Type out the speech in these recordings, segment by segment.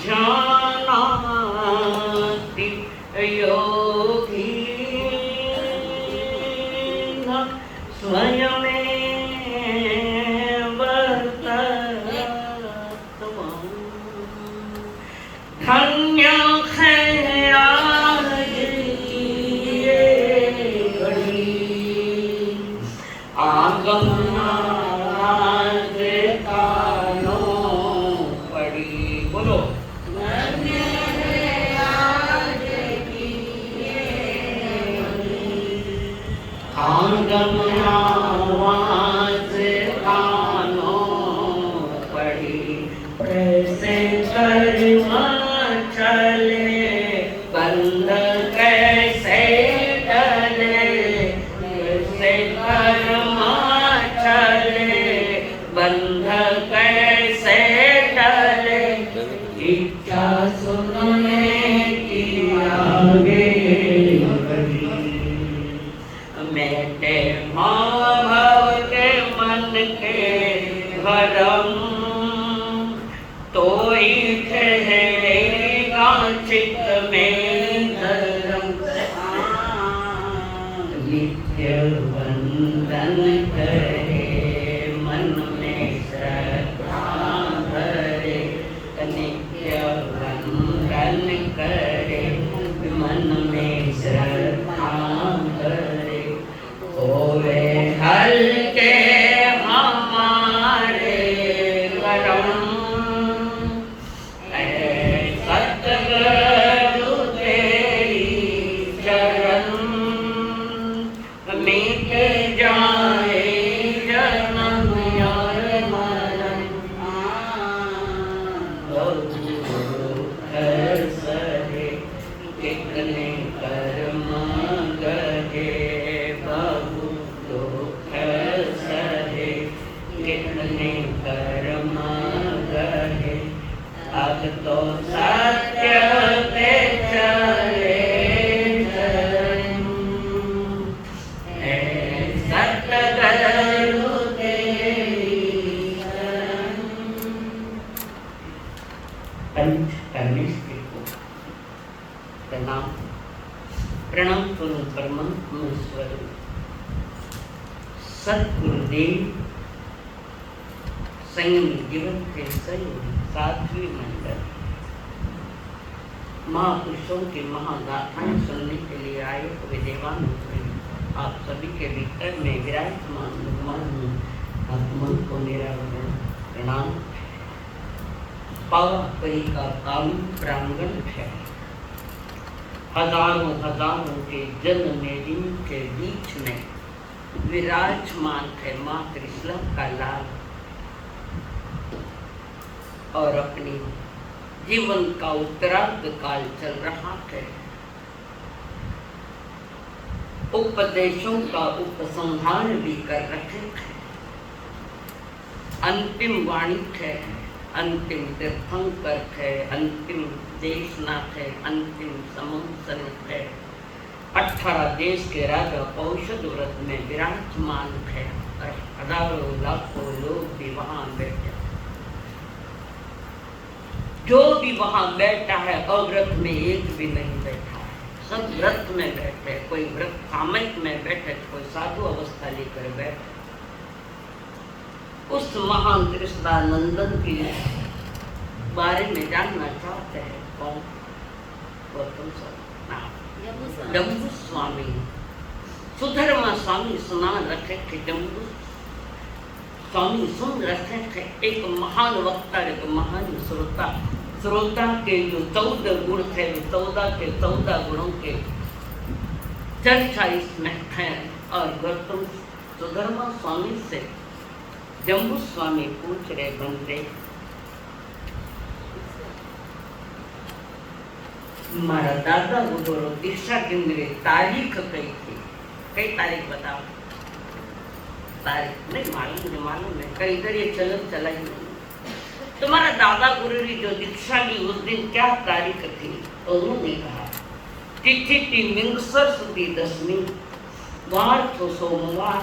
जानाति योगी स्वयमेव तत्त्वम् धन्य है आज ये घड़ी आगम आवाज कानों पड़ी कैसे कर्म चले बंद कैसे टले कैसे कर्म चले बंद कैसे टले इच्छा सुनने की आगे मेरे भाव के मन के भरम तो ही ठहरेगा चित्त में धर्म नित्य वंदन करे मन में श्रद्धा भरे नित्य वंदन करे मन में श्रद्धा भरे होवे हल्के हमारे करम सतगुरु तेरी चरण मिट जाए जन्म और मरण हर सहे कितने कर्म गहे कितने कर्म गहे अब तो सत्य पे चले सतगुरु तेरी शरण। पंच कर्मेश्वर को प्रणाम प्रणाम करो परमेश्वर सतगुरुदेव संयमी जीवन के सहयोगी साध्वी मंडल महापुरुषों की महागाथाएं सुनने के लिए आए हुए देवानुग्रही आप सभी के भीतर में विराजमान भगवान आत्मा को मेरा प्रणाम। पावकरी का काम प्रांगण है हजारों हजारों के जन मेदिन के बीच में विराजमान है माँ कृष्ण का लाल और अपनी जीवन का उत्तरार्ध काल चल रहा है। उपदेशों का उपसंहार भी कर रहे हैं। अंतिम वाणी है, अंतिम तीर्थंकर है, अंतिम देशनाथ है, अंतिम समंसन है। 18 देश के राजा औषध व्रत में विराजमान है और हजारों लाखों लोग भी वहां बैठे। जो भी वहां बैठा है अव्रत में एक भी नहीं बैठा है, सब व्रत में बैठे। कोई व्रत सामयिक में बैठे, कोई साधु अवस्था लेकर बैठे। उस महान कृष्णानंदन के बारे में जानना चाहते हैं कौन? गौतम जम्बू स्वामी सुधर्मा स्वामी सुना रखे थे। जम्बू स्वामी सुन रखे थे। एक महान वक्ता, एक महान श्रोता। श्रोता के जो 14 गुण थे, 14 के 14 गुणों के चर्चा इसमें है। और गौतम सुधर्मा स्वामी से जम्बू स्वामी पूछ रहे बनते, मारा दादा गुरु दीक्षा केंद्र तारीख कही थी? कई तारीख बताओ? तारीख नहीं मालूम, मुझे मालूम है, कई इधर ये चलन चला ही नहीं। तुम्हारा दादा गुरु की जो दीक्षा ली उस दिन क्या तारीख थी? तो उन्होंने कहा तिथि थी मिंगसर सुदी 10वीं, वार तो सोमवार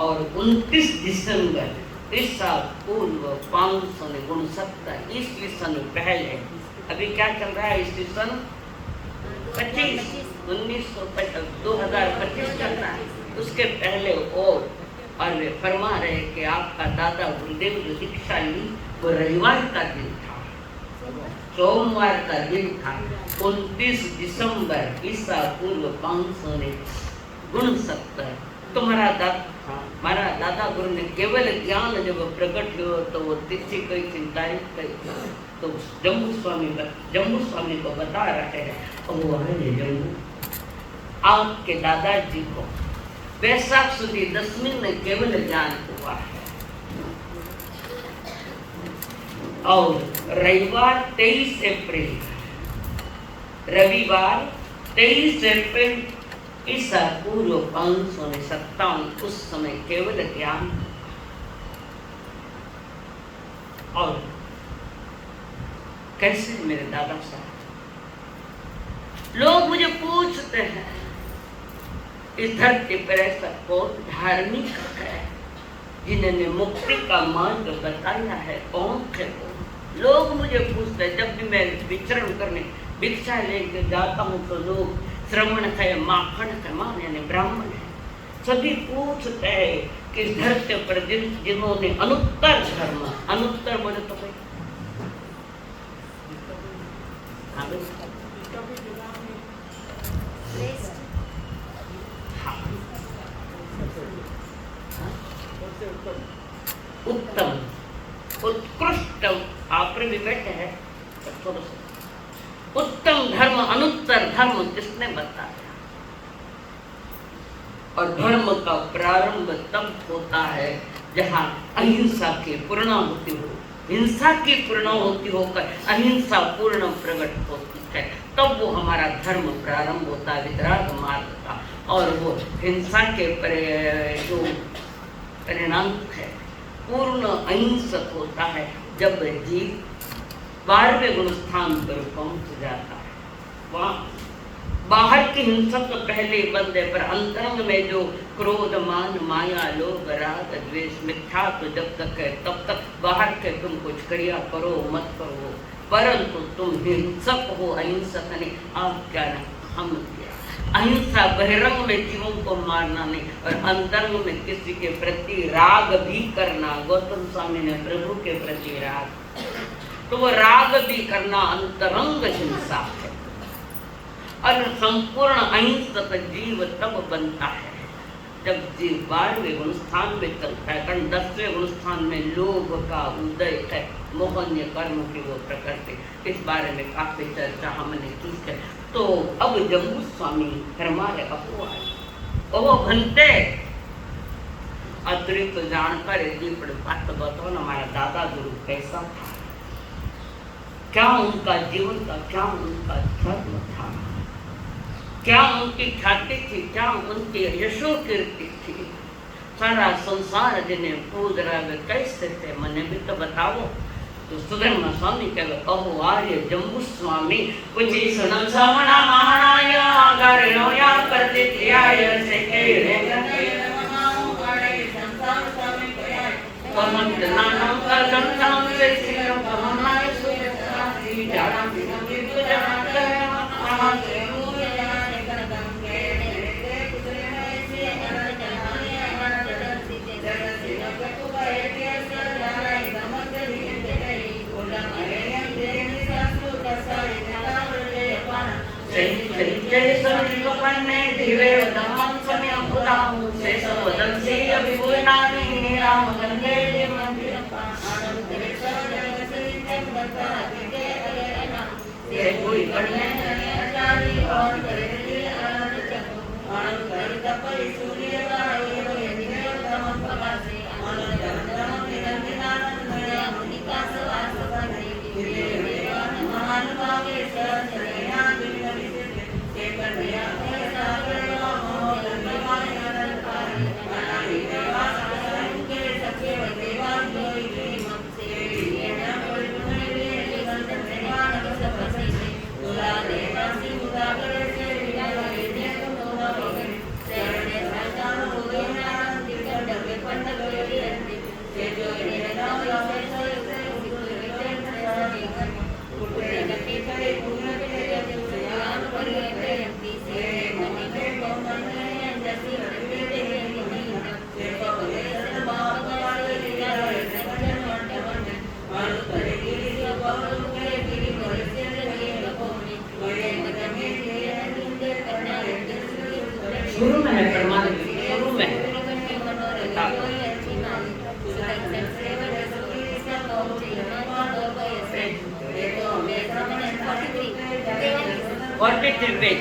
और 29 दिसंबर ईसा पूर्व 569 ईस्वी सन पहले। अभी क्या चल रहा है? ईस्वी सन 2025 चल रहा है। उसके पहले और वे फरमा रहे कि आपका दादा गुरुदेव जो दीक्षा ली वो रविवार का दिन था, सोमवार का दिन था, 29 दिसंबर ईसा पूर्व 569। तुम्हारा हमारा दादा गुरु ने केवल ज्ञान जब प्रकट हुआ तो वो तिथि कई थी, तारीख कई, तो जम्मू स्वामी को बता रहे हैं और वो है जम्मू आपके दादाजी को वैशाख सुधी 10वीं में केवल ज्ञान हुआ है। और रविवार 23 अप्रैल ईसा पूर्व 557 उस समय केवल ज्ञान। और कैसे मेरे दादा साहब, लोग मुझे पूछते हैं इस धरती पर ऐसा कौन धार्मिक है जिन्होंने मुक्ति का मार्ग बताया है? कौन थे वो? लोग मुझे पूछते हैं। जब भी मैं विचरण करने भिक्षा लेके जाता हूँ तो लोग श्रवण है, माखन है, मान यानी ब्राह्मण है, सभी पूछते हैं कि इस धरती पर जिन्होंने अनुत्तर धर्म, अनुत्तर बोले तो भाई उत्तम उत्कृष्ट आप भी बैठे हैं, उत्तम धर्म अनुत्तर धर्म किसने बताया? और धर्म का प्रारंभ तब होता है जहाँ अहिंसा की पूर्णाहुति हो, हिंसा की पूर्णाहुति होकर अहिंसा पूर्ण प्रकट होती है, तब वो हमारा धर्म प्रारंभ होता है वितराग मार्ग का। और वो हिंसा के जो परिणाम है पूर्ण अहिंसक होता है जब जीव 12वें गुण स्थान पर पहुंच जाता है। वहाँ बाहर की हिंसा तो पहले ही बंद है, पर अंतरंग में जो क्रोध, मान, माया, लोभ, राग, द्वेष, मिथ्या तो जब तक है तब तक बाहर के तुम कुछ क्रिया करो मत करो, परंतु तुम हिंसक हो, अहिंसक नहीं। आप क्या ना हम क्या? अहिंसा बहिरंग में जीवों को मारना नहीं और अंतरंग में किसी के प्रति राग भी करना। गौतम स्वामी ने प्रभु के प्रति राग, तो वो राग भी करना अंतरंग हिंसा है। और संपूर्ण अहिंसक जीव तब बनता है जब जीव 12वें गुण स्थान में चलता है। कारण 10वें गुण स्थान में लोभ का उदय है, मोहन्य कर्म की वो प्रकृति। इस बारे में काफी चर्चा हमने की है। तो अब जम्मू स्वामी हमारे अपुआ वो घंटे अतिरिक्त जानकर बात बताओ ना, हमारा दादा गुरु कैसा था, क्या उनका जीवन था, क्या उनका धर्म था, क्या उनकी ख्याति थी, क्या उनकी यशो कीर्ति थी। सारा संसार जिन्हें पूज रहा है कैसे थे, मैंने भी तो बताओ। तो सुधर्मा स्वामी कहे अहो आर्य जम्बू स्वामी कुछ सुनम श्रवणा महाराया गारिनो या प्रतित्याय से केरे कमंत नानम कलम नाम से सिरम कमनाय सुयसारी जाना विनोदी पूजना करे महा से जय सर्वपन्ने दिवे दमन समयं उदाहु से सर्वदंसी अभिभूनानि राम गंगे मंदिर आनंद सर्वजगत बता के ये कोई करने जारी और करे आनंद करता परि सूर्य गाये ये दमन प्रकाशे आनंद दमन निरंजनानंद मुनि का सवास बने ये महान भावे सर्वजया 43 पेज।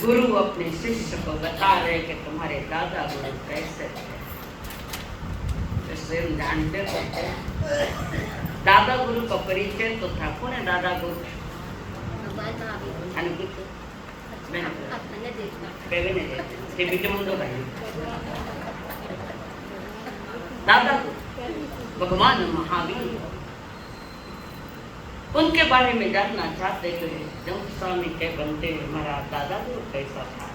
गुरु अपने शिष्य को बता रहे कि तुम्हारे दादा गुरु कैसे थे। इसलिए जानते थे दादा गुरु का परिचय तो था। कौन है दादा गुरु? दादा गुरु भगवान महावीर, उनके बारे में जानना चाहते थे। जम्मू स्वामी के बनते हमारा दादा गुरु कैसा था,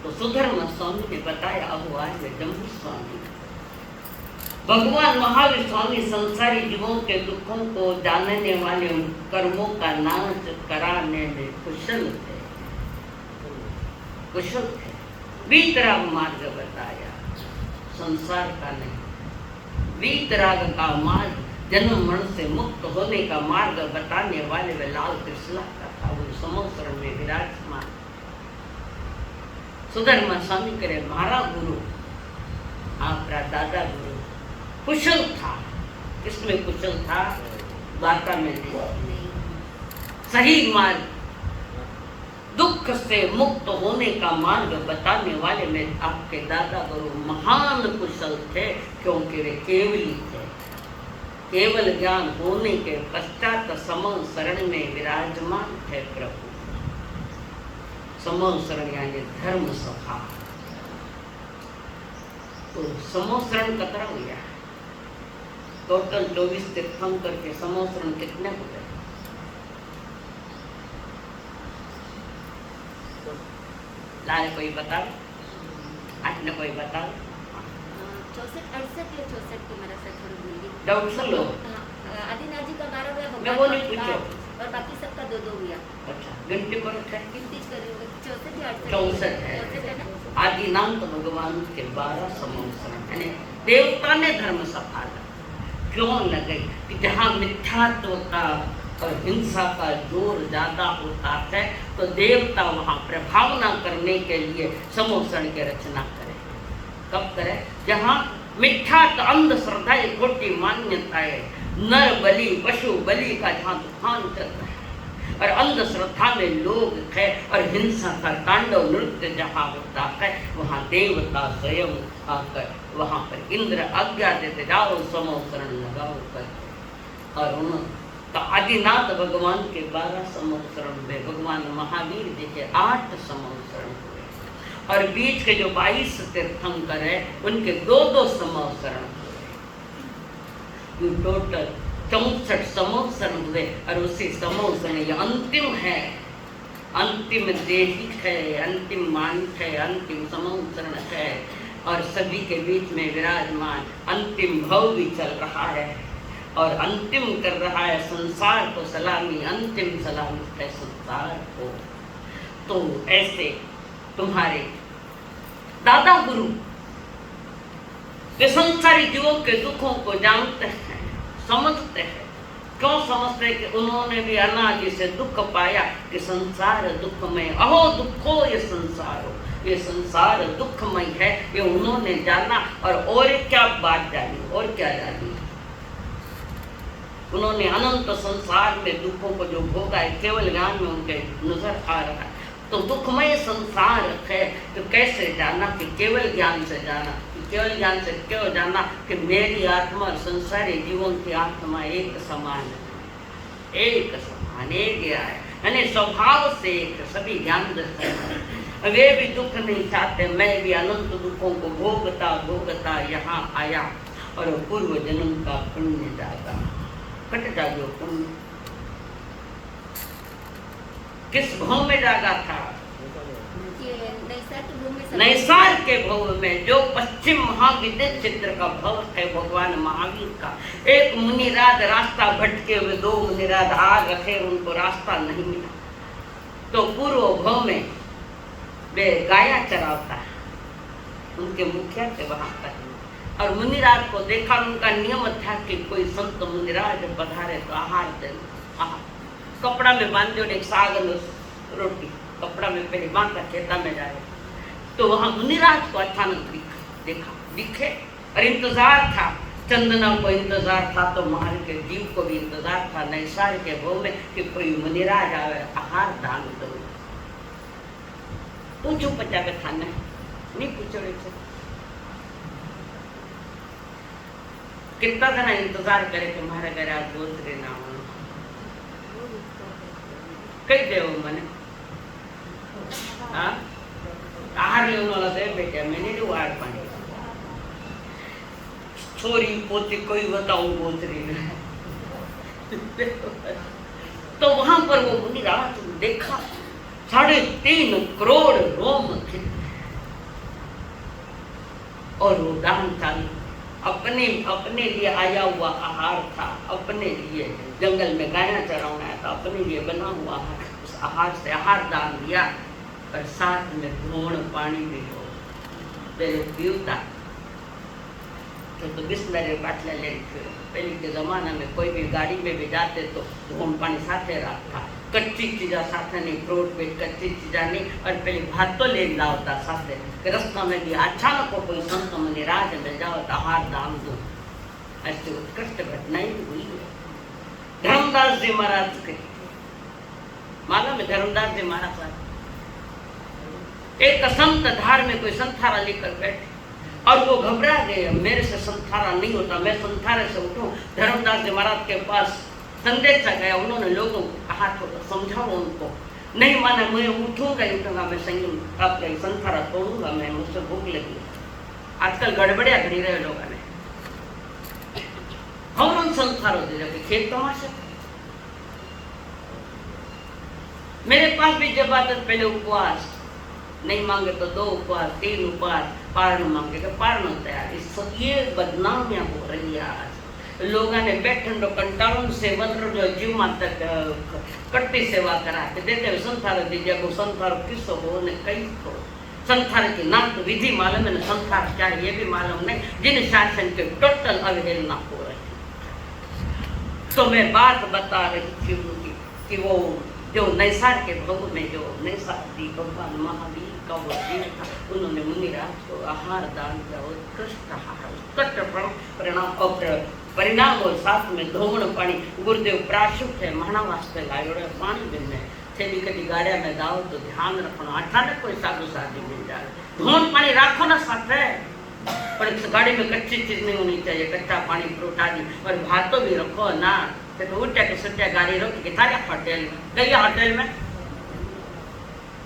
तो सुधर्म स्वामी ने बताया। अब आए जम्मू स्वामी, भगवान महावीर स्वामी संसारी जीवों के दुखों को जानने वाले उन कर्मों का नाश कराने में कुशल थे। वीतराग मार्ग बताया, संसार का नहीं। वीतराग का मार्ग, जन्म मरण से मुक्त होने का मार्ग बताने वाले वे लाल कृष्ण का था। वो समोसर में विराजमान सुधर्मा स्वामी करे मारा गुरु, आपका दादा गुरु कुशल था। किसमें कुशल था? वार्ता में नहीं। सही मार्ग, दुख से मुक्त होने का मार्ग बताने वाले में आपके दादा गुरु महान कुशल थे, क्योंकि वे केवली थे। केवल ज्ञान होने के पश्चात समूह शरण में विराजमान थे प्रभु। समूह शरण यानी धर्म सभा। तो समूह शरण कतरा हो गया? टोटल 24 तीर्थंकर के समूह शरण कितने हो गए? लाल कोई बता, आज न कोई बता। 64-68 या 64 की मेरा सर थोड़ी भूल गई। डाउट से लो। आदिनाथ जी का 12 हुआ, मैं वो नहीं पूछो। और बाकी सबका 2-2 हुआ। अच्छा, गिनती पर है? गिनती करी 64 या 68? 64 है। 64 है ना? आदिनाथ भगवान के 12 समोसरण, यानी देवता ने धर्म संभाला। क्यों लगे कि जहाँ मिथ्यात्व का और हिंसा का जोर ज्यादा होता है, तो देवता वहाँ प्रभावना करने के लिए समोसरण की रचना करे। कब करे? जहाँ मिथ्यात्व, अंधश्रद्धा, खोटी मान्यताएं, नर बलि, पशु बलि का जहाँ तूफान चल रहा है, और अंधश्रद्धा में लोग है, और हिंसा का तांडव नृत्य जहाँ होता है, वहाँ देवता स्वयं आकर वहाँ पर इंद्र आज्ञा देते, जाओ समोसरण लगाओ कर। और उन्होंने तो आदिनाथ भगवान के 12 समोसरण में भगवान महावीर जी के 8 समोसरण हुए, और बीच के जो 22 तीर्थंकर है उनके 2-2 समवसरण हुए, टोटल 64 समवसरण हुए। और उसी समवसरण ये अंतिम है, अंतिम देहिक है, अंतिम मानिक है, अंतिम समवसरण है। और सभी के बीच में विराजमान अंतिम भव भी चल रहा है और अंतिम कर रहा है संसार को सलामी, अंतिम सलामी है संसार को। तो ऐसे तुम्हारे दादा गुरु वे संसारी जीवों के दुखों को जानते हैं, समझते हैं। क्यों समझते हैं? कि उन्होंने भी अनादि से दुख पाया कि संसार दुखमय, अहो दुखो ये संसारो, ये संसार दुखमय है, ये उन्होंने जाना। और क्या बात जानी, और क्या जानी, उन्होंने अनंत संसार में दुखों को जो भोगा है केवल ज्ञान में उनके नजर आ रहा है। तो दुखमय संसार है, तो कैसे जाना? कि केवल ज्ञान से जाना। केवल ज्ञान से क्यों जाना? कि मेरी आत्मा और संसारी जीवों की आत्मा एक समान है, एक समान, एक है, यानी स्वभाव से एक, सभी ज्ञान दर्शन। वे भी दुख नहीं चाहते, मैं भी अनंत दुखों को भोगता भोगता यहाँ आया और पूर्व जन्म का पुण्य जागा कट जा। जो पुण्य किस भाव में जागा था? नैसार के भव में, जो पश्चिम महाविद्य चित्र का भव है भगवान महावीर का। एक मुनिराज रास्ता भटके हुए, 2 मुनिराज आ रखे, उनको रास्ता नहीं मिला, तो पूर्व भव में वे गाया चरावता है, उनके मुखिया के वहां पर। और मुनिराज को देखा, उनका नियम था कि कोई संत मुनिराज पधारे तो आहार दे, कपड़ा में बांध दो, एक साग रोटी कपड़ा में पहले बांध कर खेता में जाए। तो वहां मुनिराज को अचानक देखा, दिखे, और इंतजार था, चंदना को इंतजार था, तो महार के जीव को भी इंतजार था नैसार के भव में कि कोई मुनिराज आवे, आहार दान करो। पूछो बच्चा के खाना नहीं पूछो ऐसे। कितना जना इंतजार करे कि मारे घर आज गोत्री ना हो, कई देव मने आहार लेने वाला दे बेटा, मैंने नहीं वार पानी छोरी पोती कोई बताऊं गोत्री में। तो वहां पर वो मुनिराज देखा 3.5 करोड़ रोम थे और वो दान चालू, अपने लिए आया हुआ आहार था, अपने लिए जंगल में गाया चराना था, अपने लिए बना हुआ आहार, उस आहार से आहार दान दिया। और साथ में धोण पानी भी हो पीवता तो बिस्लरी बाटला ले। पहले के जमाना में कोई भी गाड़ी में भी जाते तो धोण पानी साथे रखता, कच्ची चीजा साथे नहीं, फ्रूट पे कच्ची चीजा नहीं, और पहले भात तो ले लाता साथे। रास्ता में भी अचानक को कोई संत मुनिराज में जाओ तो आहार दान दो, ऐसी उत्कृष्ट घटनाएं हुई है। धर्मदास जी महाराज के मालूम है? धर्मदास जी महाराज एक संत धार में कोई संथारा लेकर बैठे और वो घबरा गए, मेरे से संथारा नहीं होता, मैं संथारे से उठूं। धर्मदास जी महाराज के पास संदेश गया, उन्होंने लोगों को कहा तो समझाओ उनको, नहीं माना, मैं उठूंगा ही उठूंगा, मैं संयम आपका संथारा तोड़ूंगा, मैं मुझसे भूख लगी। आजकल गड़बड़िया घड़ी रहे लोगों ने, हम उन संथारों दे खेत तमाशा। मेरे पास भी जब आते पहले उपवास नहीं मांगे तो 2 उपवास 3 उपवास, पारण मांगे तो पारण तैयार। ये बदनामियां हो रही है आज। लोगों ने बैठन तो कंटालों सेवन जो जीव माता कट्टी सेवा करा के देते संथार दीजिए को संथार किस हो ने कई को संथार की नाम तो विधि मालूम है, संथार क्या है ये भी मालूम नहीं, जिन शासन के टोटल अवहेलना हो रही। तो मैं बात बता रही थी कि वो जो नैसार के भव में जो नैसार थी भगवान महावीर का वो जीव था, उन्होंने मुनिराज को आहार दान किया, उत्कृष्ट आहार, उत्कृष्ट परिणाम और साथ में धोवण पानी। गुरुदेव प्राशुक है महना वास्ते लायोड़े पानी बिन थेली कभी गाड़िया में जाओ तो ध्यान रखना, अचानक कोई साधु साधी मिल जाए, धोवण पानी राखो ना साथ है, पर गाड़ी में कच्ची चीज नहीं होनी चाहिए, कच्चा पानी फ्रूट आदि, और भातों भी रखो ना। तो उठा के सत्या गाड़ी रोक के थारे होटल में गई, होटल में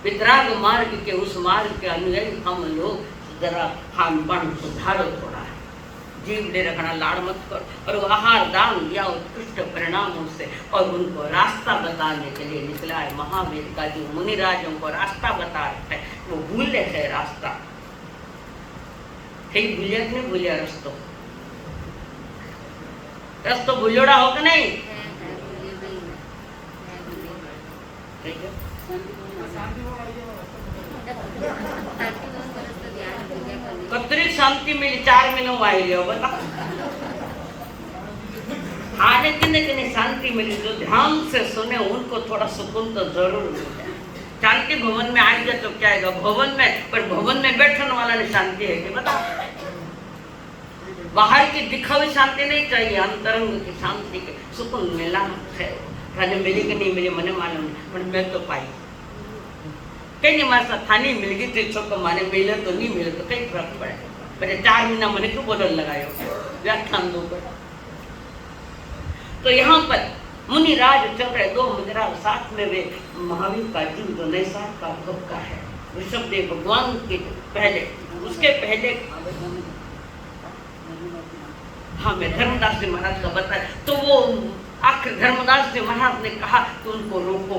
वितराग मार्ग के उस मार्ग के अनुयायी हम लोग जरा खान पान सुधारो थोड़ा, जीव ले रखना, लाड़ मत कर, और वो आहार दान या उत्कृष्ट परिणामों से और उनको रास्ता बताने के लिए निकला है महावीर का जो मुनिराजों को रास्ता बता है, वो भूले है रास्ता, ठीक भूलिया कि नहीं भूलिया रस्तो, रस्तो भूलोड़ा हो कि नहीं? ठीक है, कतरी शांति मिली 4 महीनों आई लियो बता, आने किन्ने शांति मिली जो ध्यान से सुने उनको थोड़ा सुकून तो जरूर मिले। शांति भवन में आएगा तो क्या आएगा भवन में, पर भवन में बैठने वाला ने शांति है कि बता, बाहर की दिखावी शांति नहीं चाहिए, अंतरंग की शांति के सुकून मिला है। राजा मिली कि नहीं मिली मने मालूम नहीं, पर मैं तो पाई कहीं नहीं, मारे थानी मिल गई थी छोको माने मिले तो नहीं मिले तो कई फर्क पड़े, पर 4 महीना मैंने क्यों बदल लगायो व्याख्यान दो पर। तो यहाँ पर मुनिराज चल रहे, 2 मुनिराज साथ में वे महावीर का जीव जो नैसार का भक्का है, ऋषभदेव भगवान के पहले, उसके पहले हाँ मैं धर्मदास जी महाराज का बताया, तो वो आखिर धर्मदास जी महाराज ने कहा कि उनको रोको,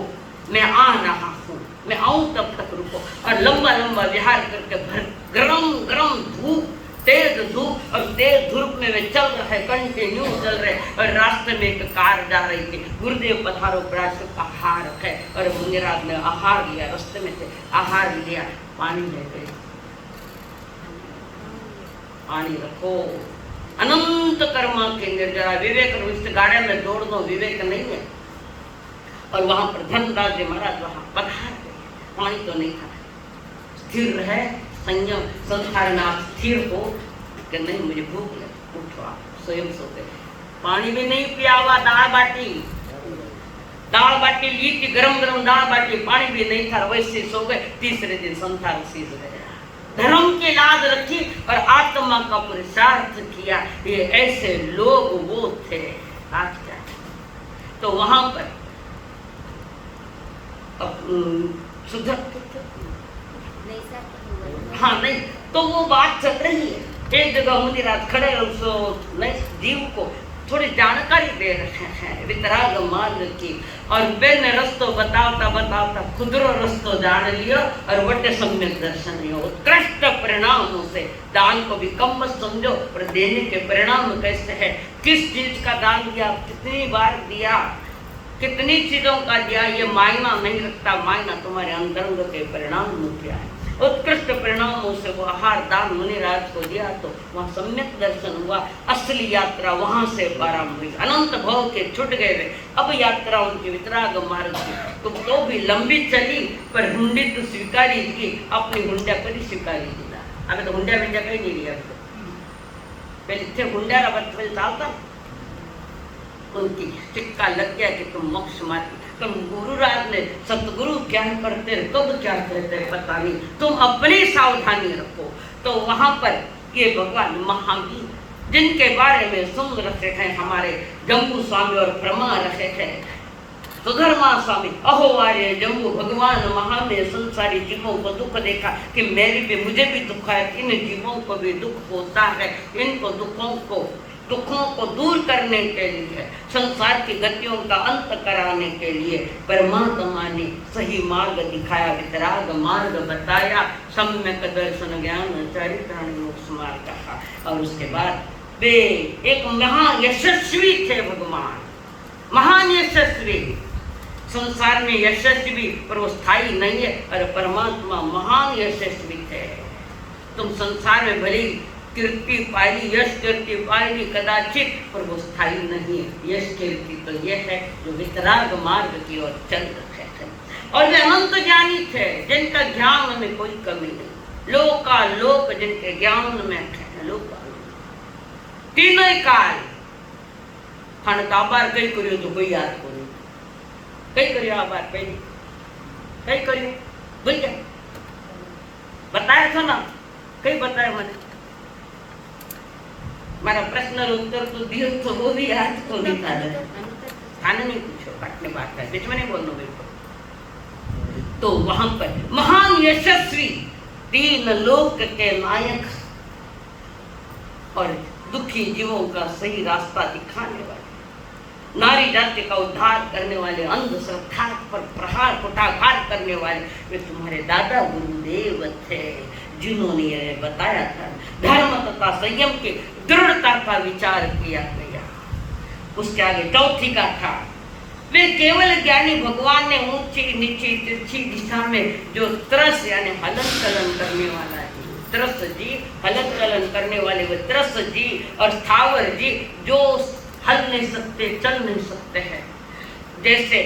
मैं आ रहा हूँ, मैं आऊं तब तक रुको, और लंबा लंबा विहार करके भर गरम गरम धूप, तेज धूप और तेज धूप में वे चल रहे, कंटिन्यू चल रहे, और रास्ते में एक कार जा रही थी, गुरुदेव पधारो प्राश्चित आहार है, और मुनिराज ने आहार लिया, रास्ते में से आहार लिया, पानी ले गए, पानी रखो, अनंत कर्मा के निर्जरा, विवेक रूप गाड़े में दौड़ दो, विवेक नहीं है। और वहां पर धर्मदास जी महाराज वहां पधार गए, पानी तो नहीं था, स्थिर रहे, संयम, संसार में आप स्थिर हो कि नहीं मुझे भूख लगी, उठो आप स्वयं सो गए, पानी भी नहीं पिया हुआ, दाल बाटी ली थी, गरम गरम दाल बाटी, पानी भी नहीं था, वैसे सो गए। तीसरे दिन संसार सीज गया, धर्म की लाज रखी और आत्मा का पुरुषार्थ किया, ये ऐसे लोग वो थे। आज क्या तो वहां पर सुधर हाँ नहीं तो वो बात चल रही है, एक जगह मुनिराज खड़े उस जीव को थोड़ी जानकारी दे रहे हैं वितराग मार्ग की, और बेन रस्तो बताता बताता खुदरो रस्तो जान लियो और वटे सम्यक दर्शन लियो। उत्कृष्ट परिणामों से दान को भी कम मत समझो, पर देने के परिणाम कैसे है, किस चीज का दान दिया, कितनी बार दिया, कितनी चीजों का दिया, ये मायना नहीं रखता, मायना तुम्हारे अंतरंग के परिणाम में क्या है। उत्कृष्ट परिणामों से वो आहार दान मुनिराज को दिया तो वहाँ सम्यक दर्शन हुआ, असली यात्रा वहां से प्रारंभ हुई, अनंत भव के छुट गए वे। अब यात्रा उनकी वितराग मार्ग की तो भी लंबी चली, पर हुंडी तो स्वीकारी की, अपनी हुंडा पर ही स्वीकारी दिला। अभी तो हुंडा विंडा कहीं नहीं लिया, पहले थे हुंडा का बचपन चालता, उनकी सिक्का लग गया कि तुम मोक्ष मार्ग, तुम गुरुराज ने सतगुरु क्या करते कब क्या कहते पता नहीं, तुम अपनी सावधानी रखो। तो वहां पर ये भगवान महावीर जिनके बारे में सुन रहे हैं हमारे जम्बू स्वामी और प्रमा रहे थे सुधर्मा स्वामी, अहो आर्य जम्बू भगवान महान ने संसारी जीवों को दुख देखा कि मेरे भी मुझे भी दुख है, इन जीवों को भी दुख होता है, इनको दुखों को दूर करने के लिए, संसार की गतियों का अंत कराने के लिए परमात्मा ने सही मार्ग दिखाया, वितराग मार्ग बताया, सम्यक दर्शन ज्ञान चरित्राणि मोक्ष मार्ग कहा। और उसके बाद वे एक महान यशस्वी थे भगवान, महान यशस्वी, संसार में यशस्वी पर वो स्थायी नहीं है, और परमात्मा महान यशस्वी थे। तुम संसार में भले कीर्ति पाई, यश कीर्ति पाई कदाचित, पर वो स्थायी नहीं है। यश कीर्ति तो ये है जो वितराग मार्ग की ओर चल रहे थे, और वे अनंत ज्ञानी थे जिनका ज्ञान में कोई कमी नहीं, लोका लोक जिनके ज्ञान में है, लोका तीनों काल खान का आभार कई करियो तो कोई याद करो, कई करियो आभार पहले कई करियो भूल गया, बताया था ना, कई बताया मैंने, मारा प्रश्न उत्तर तो दियो तो वो भी याद तो नहीं था, खाना नहीं पूछो, काटने बात है, बीच में नहीं बोलना मेरे को। तो वहां पर महान यशस्वी, तीन लोक के नायक और दुखी जीवों का सही रास्ता दिखाने वाले, नारी जाति का उद्धार करने वाले, अंधश्रद्धा पर प्रहार कुठाघात करने वाले वे तुम्हारे दादा गुरुदेव थे, जिन्होंने यह बताया था धर्म तथा संयम की दृढ़ता का विचार किया गया। उसके आगे चौथी का था वे केवल ज्ञानी भगवान ने ऊंची नीची तिरछी दिशा में जो त्रस यानी हलन चलन करने वाला है, त्रस जी हलन चलन करने वाले वे त्रस जी और स्थावर जी जो हल नहीं सकते, चल नहीं सकते हैं, जैसे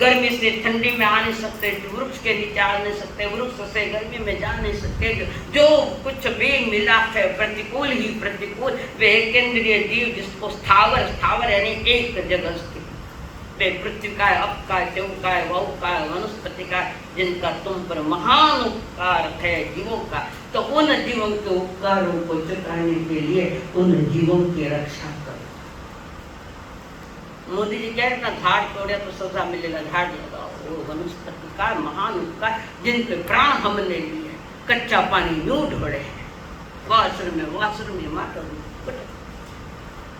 गर्मी से ठंडी में आ नहीं सकते, वृक्ष के नीचे आ नहीं सकते, वृक्ष से गर्मी में जा नहीं सकते, जो कुछ भी मिला है प्रतिकूल ही प्रतिकूल, वे एक केंद्रीय जीव जिसको स्थावर, स्थावर यानी एक जगह स्थित, वे पृथ्वी का है, अप का है, देव का है, वहु का है, वनस्पति का, जिनका तुम पर महान उपकार है जीवों का, तो उन जीवों के उपकारों को चुकाने के लिए उन जीवों की रक्षा करो। मोदी जी कह रहे ना झाड़ तोड़े तो सजा मिलेगा, झाड़ लगाओ, वो वनस्पति का महान उपकार जिनके प्राण हमने लिए, कच्चा पानी यूं ढोड़े हैं, वाशरूम में माता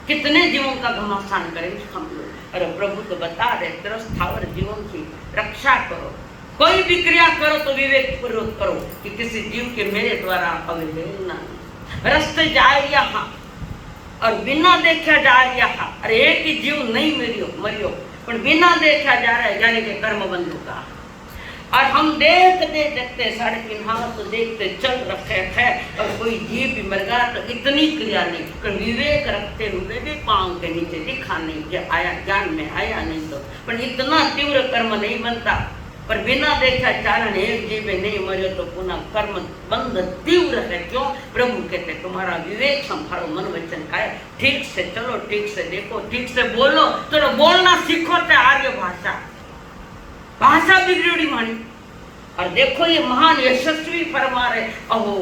कितने जीवों का घमासान करेंगे हम लोग। अरे प्रभु तो बता रहे त्रस्थावर जीवों की रक्षा करो, कोई भी क्रिया करो तो विवेक पूर्वक करो कि किसी जीव के मेरे द्वारा अवहेलना, रास्ते जाए यहाँ और बिना देखा जा रहा, अरे एक ही जीव नहीं मरियो पर बिना देखा जा रहा है, यानी कि कर्म बंधु का, और हम देखते 3.5 हाथ तो देखते चल रखे हैं और कोई जीव भी मर गया तो इतनी क्रिया नहीं, पर विवेक रखते हुए भी पांव के नीचे दिखा नहीं कि आया ज्ञान में आया नहीं, तो पर इतना तीव्र कर्म नहीं बनता, पर बिना देखा चारण एक जीव नहीं मरे तो पुनः कर्म बंध तीव्र है। क्यों? प्रभु कहते तुम्हारा विवेक संभालो, मन वचन का, ठीक से चलो, ठीक से देखो, ठीक से बोलो, चलो बोलना सीखो, तो आर्य भाषा बिगड़ी मानी। और देखो ये महान यशस्वी फरमा रहे, अहो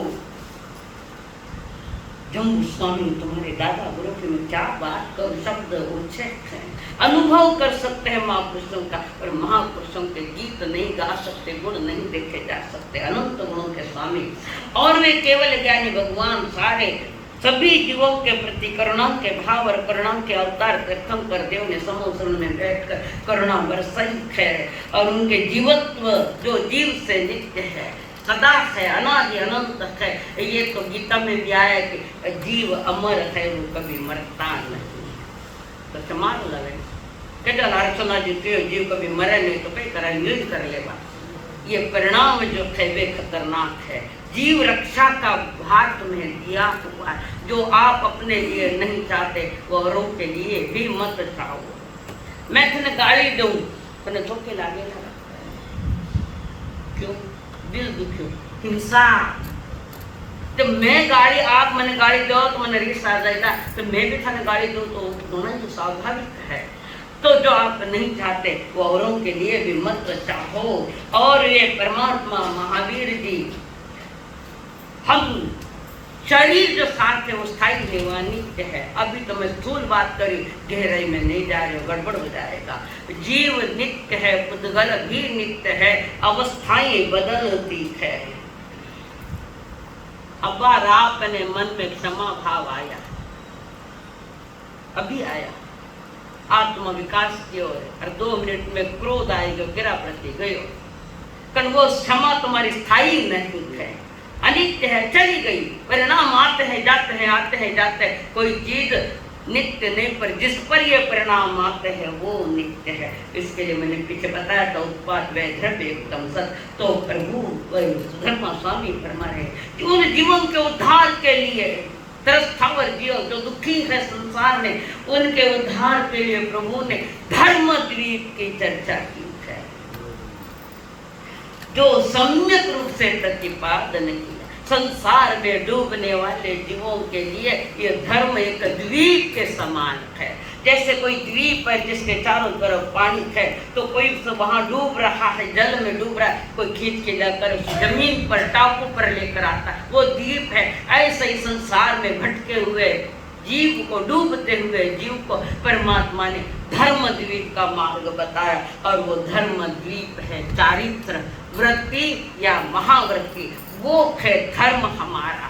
जम्बू स्वामी तुम्हारे दादा गुरु की मैं क्या बात करूं, शब्द ऊंचे हैं, अनुभव कर सकते हैं महापुरुषों का, और महापुरुषों के गीत नहीं गा सकते, गुण नहीं देखे जा सकते, अनंत गुणों के स्वामी, और वे केवल ज्ञानी भगवान सारे सभी जीवों के प्रति करुणा के भाव और करुणा के अवतार तीर्थंकर देव ने समुद्र में बैठकर करुणा बरसाई है, और उनके जीवत्व जो जीव से नित्य है, सदा है, अनादि अनंत है। ये तो गीता में भी आया कि जीव अमर है, वो कभी मरता नहीं, तो समाज लगे क्या अर्चना जी जीव कभी मरे नहीं तो कई तरह यूज कर लेगा। ये परिणाम जो है वे खतरनाक है। जीव रक्षा का भार तुम्हें दिया हुआ है, जो आप अपने लिए नहीं चाहते वो औरों के लिए भी मत चाहो। मैं तुम्हें गाली दूं तुम्हें धोखे लागे ना, क्यों? दिल दुखियो, हिंसा, जब मैं गाली आप मैंने गाली दो तो मैंने रिस आ जाएगा, तो मैं भी थाने गाली दूं तो दोनों ही स्वाभाविक है। तो जो आप नहीं चाहते वो औरों के लिए भी मत चाहो। और ये परमात्मा महावीर जी, हम शरीर जो साथ है वो स्थायी है, नित्य है। अभी तो मैं स्थूल बात करी, गहराई में नहीं जा रही हूँ, गड़बड़ हो जाएगा। जीव नित्य है, पुद्गल भी नित्य है, अवस्थाएं बदलती है। अब आपने मन में क्षमा भाव आया, अभी आया, आत्म विकास की ओर, और 2 मिनट में क्रोध आएगा, गिरा प्रति गयो, कन वो क्षमा तुम्हारी स्थायी नहीं है, अनित्य है, चली गई। परिणाम आते हैं जाते हैं, आते हैं जाते हैं, कोई चीज नित्य नहीं, पर जिस पर ये परिणाम आते हैं वो नित्य है। इसके लिए मैंने पीछे बताया था, उत्पाद वै द्रव्य एकदम सत। तो प्रभु धर्मा स्वामी फरमा रहे कि उन जीवन के उद्धार के लिए, त्रस्थावर जीव जो दुखी है संसार में, उनके उद्धार के लिए प्रभु ने धर्म द्वीप की चर्चा की है, जो सम्यक रूप से प्रतिपादन किया। संसार में डूबने वाले जीवों के लिए ये धर्म एक द्वीप के समान है। जैसे कोई द्वीप है जिसके चारों तरफ पानी है, तो कोई वहां डूब रहा है, जल में डूब रहा है, कोई खींच के लेकर जमीन पर, टापू पर लेकर आता है, वो द्वीप है। ऐसे ही संसार में भटके हुए जीव को, डूबते हुए जीव को परमात्मा ने धर्म द्वीप का मार्ग बताया, और वो धर्म द्वीप है चारित्र वृत्ति या महावृत्ति, वो है धर्म हमारा।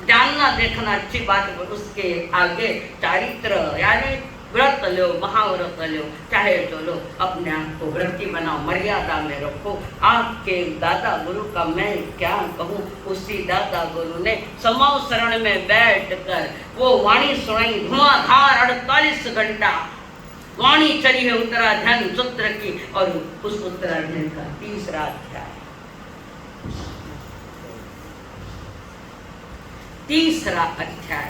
जानना देखना अच्छी बात है, उसके आगे चारित्र यानी व्रत लो, महाव्रत लो, चाहे जो लो, अपने आप को वृत्ति बनाओ, मर्यादा में रखो। आपके दादा गुरु का मैं क्या कहूँ, उसी दादा गुरु ने समाव शरण में बैठ कर वो वाणी सुनाई, धुआंधार 48 घंटा वाणी चली है उत्तराध्ययन सूत्र की, और उस उत्तराध्ययन का तीसरा अध्याय, तीसरा अध्याय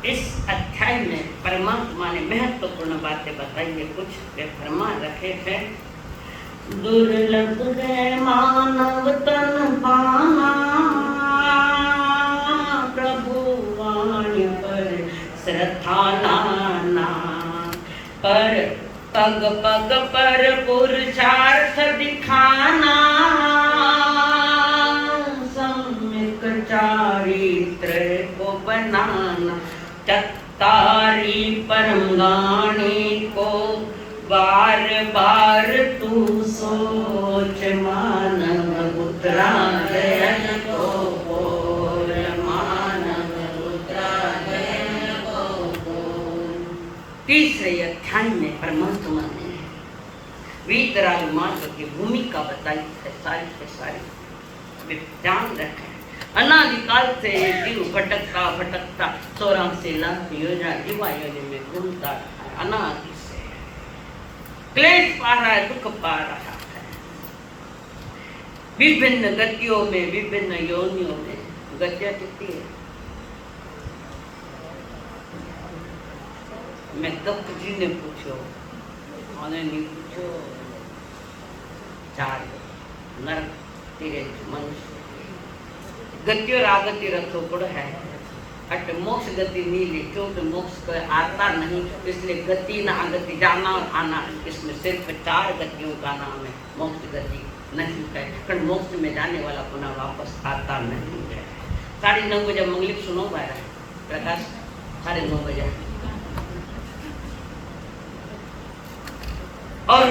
इस अध्याय में परमात्मा ने महत्वपूर्ण बातें बताई है, कुछ वे फरमा रखे थे। दुर्लभ है मानव तन पाना, प्रभु वाणी पर श्रद्धा लाना, पर पग पग पर पुरुषार्थ दिखाना, सम्यक चारित्र को बनाना, चत्तारी परंगाणी को बार बार तू सोच, मानव उत्तरायण को बोल, मानव उत्तरायण को बोल। तीसरे अध्याय में परमात्मा ने वीतराग मार्ग की भूमिका बताई है, सारी के सारी ध्यान रखें। अनादिकाल से जीव भटकता भटकता 84 लाख योजना जीवा योनि में घूमता है, अनादि से क्लेश पा रहा है, दुख पा रहा है, विभिन्न गतियों में, विभिन्न योनियों में। गतियां कितनी है? मैं दत्त जी ने पूछो, उन्होंने नहीं पूछो, 4 नरक, तिरंज, मनुष्य गति और आगति रथो गुण है, अट मोक्ष गति नीली, क्योंकि मोक्ष को आता नहीं, इसलिए गति न आगति, जाना और आना, इसमें सिर्फ 4 गतियों का नाम है, मोक्ष गति नहीं है, कारण मोक्ष में जाने वाला पुनः वापस आता नहीं है। 9:30 बजे मंगलिक सुनो बारा प्रकाश, 9:30 बजे और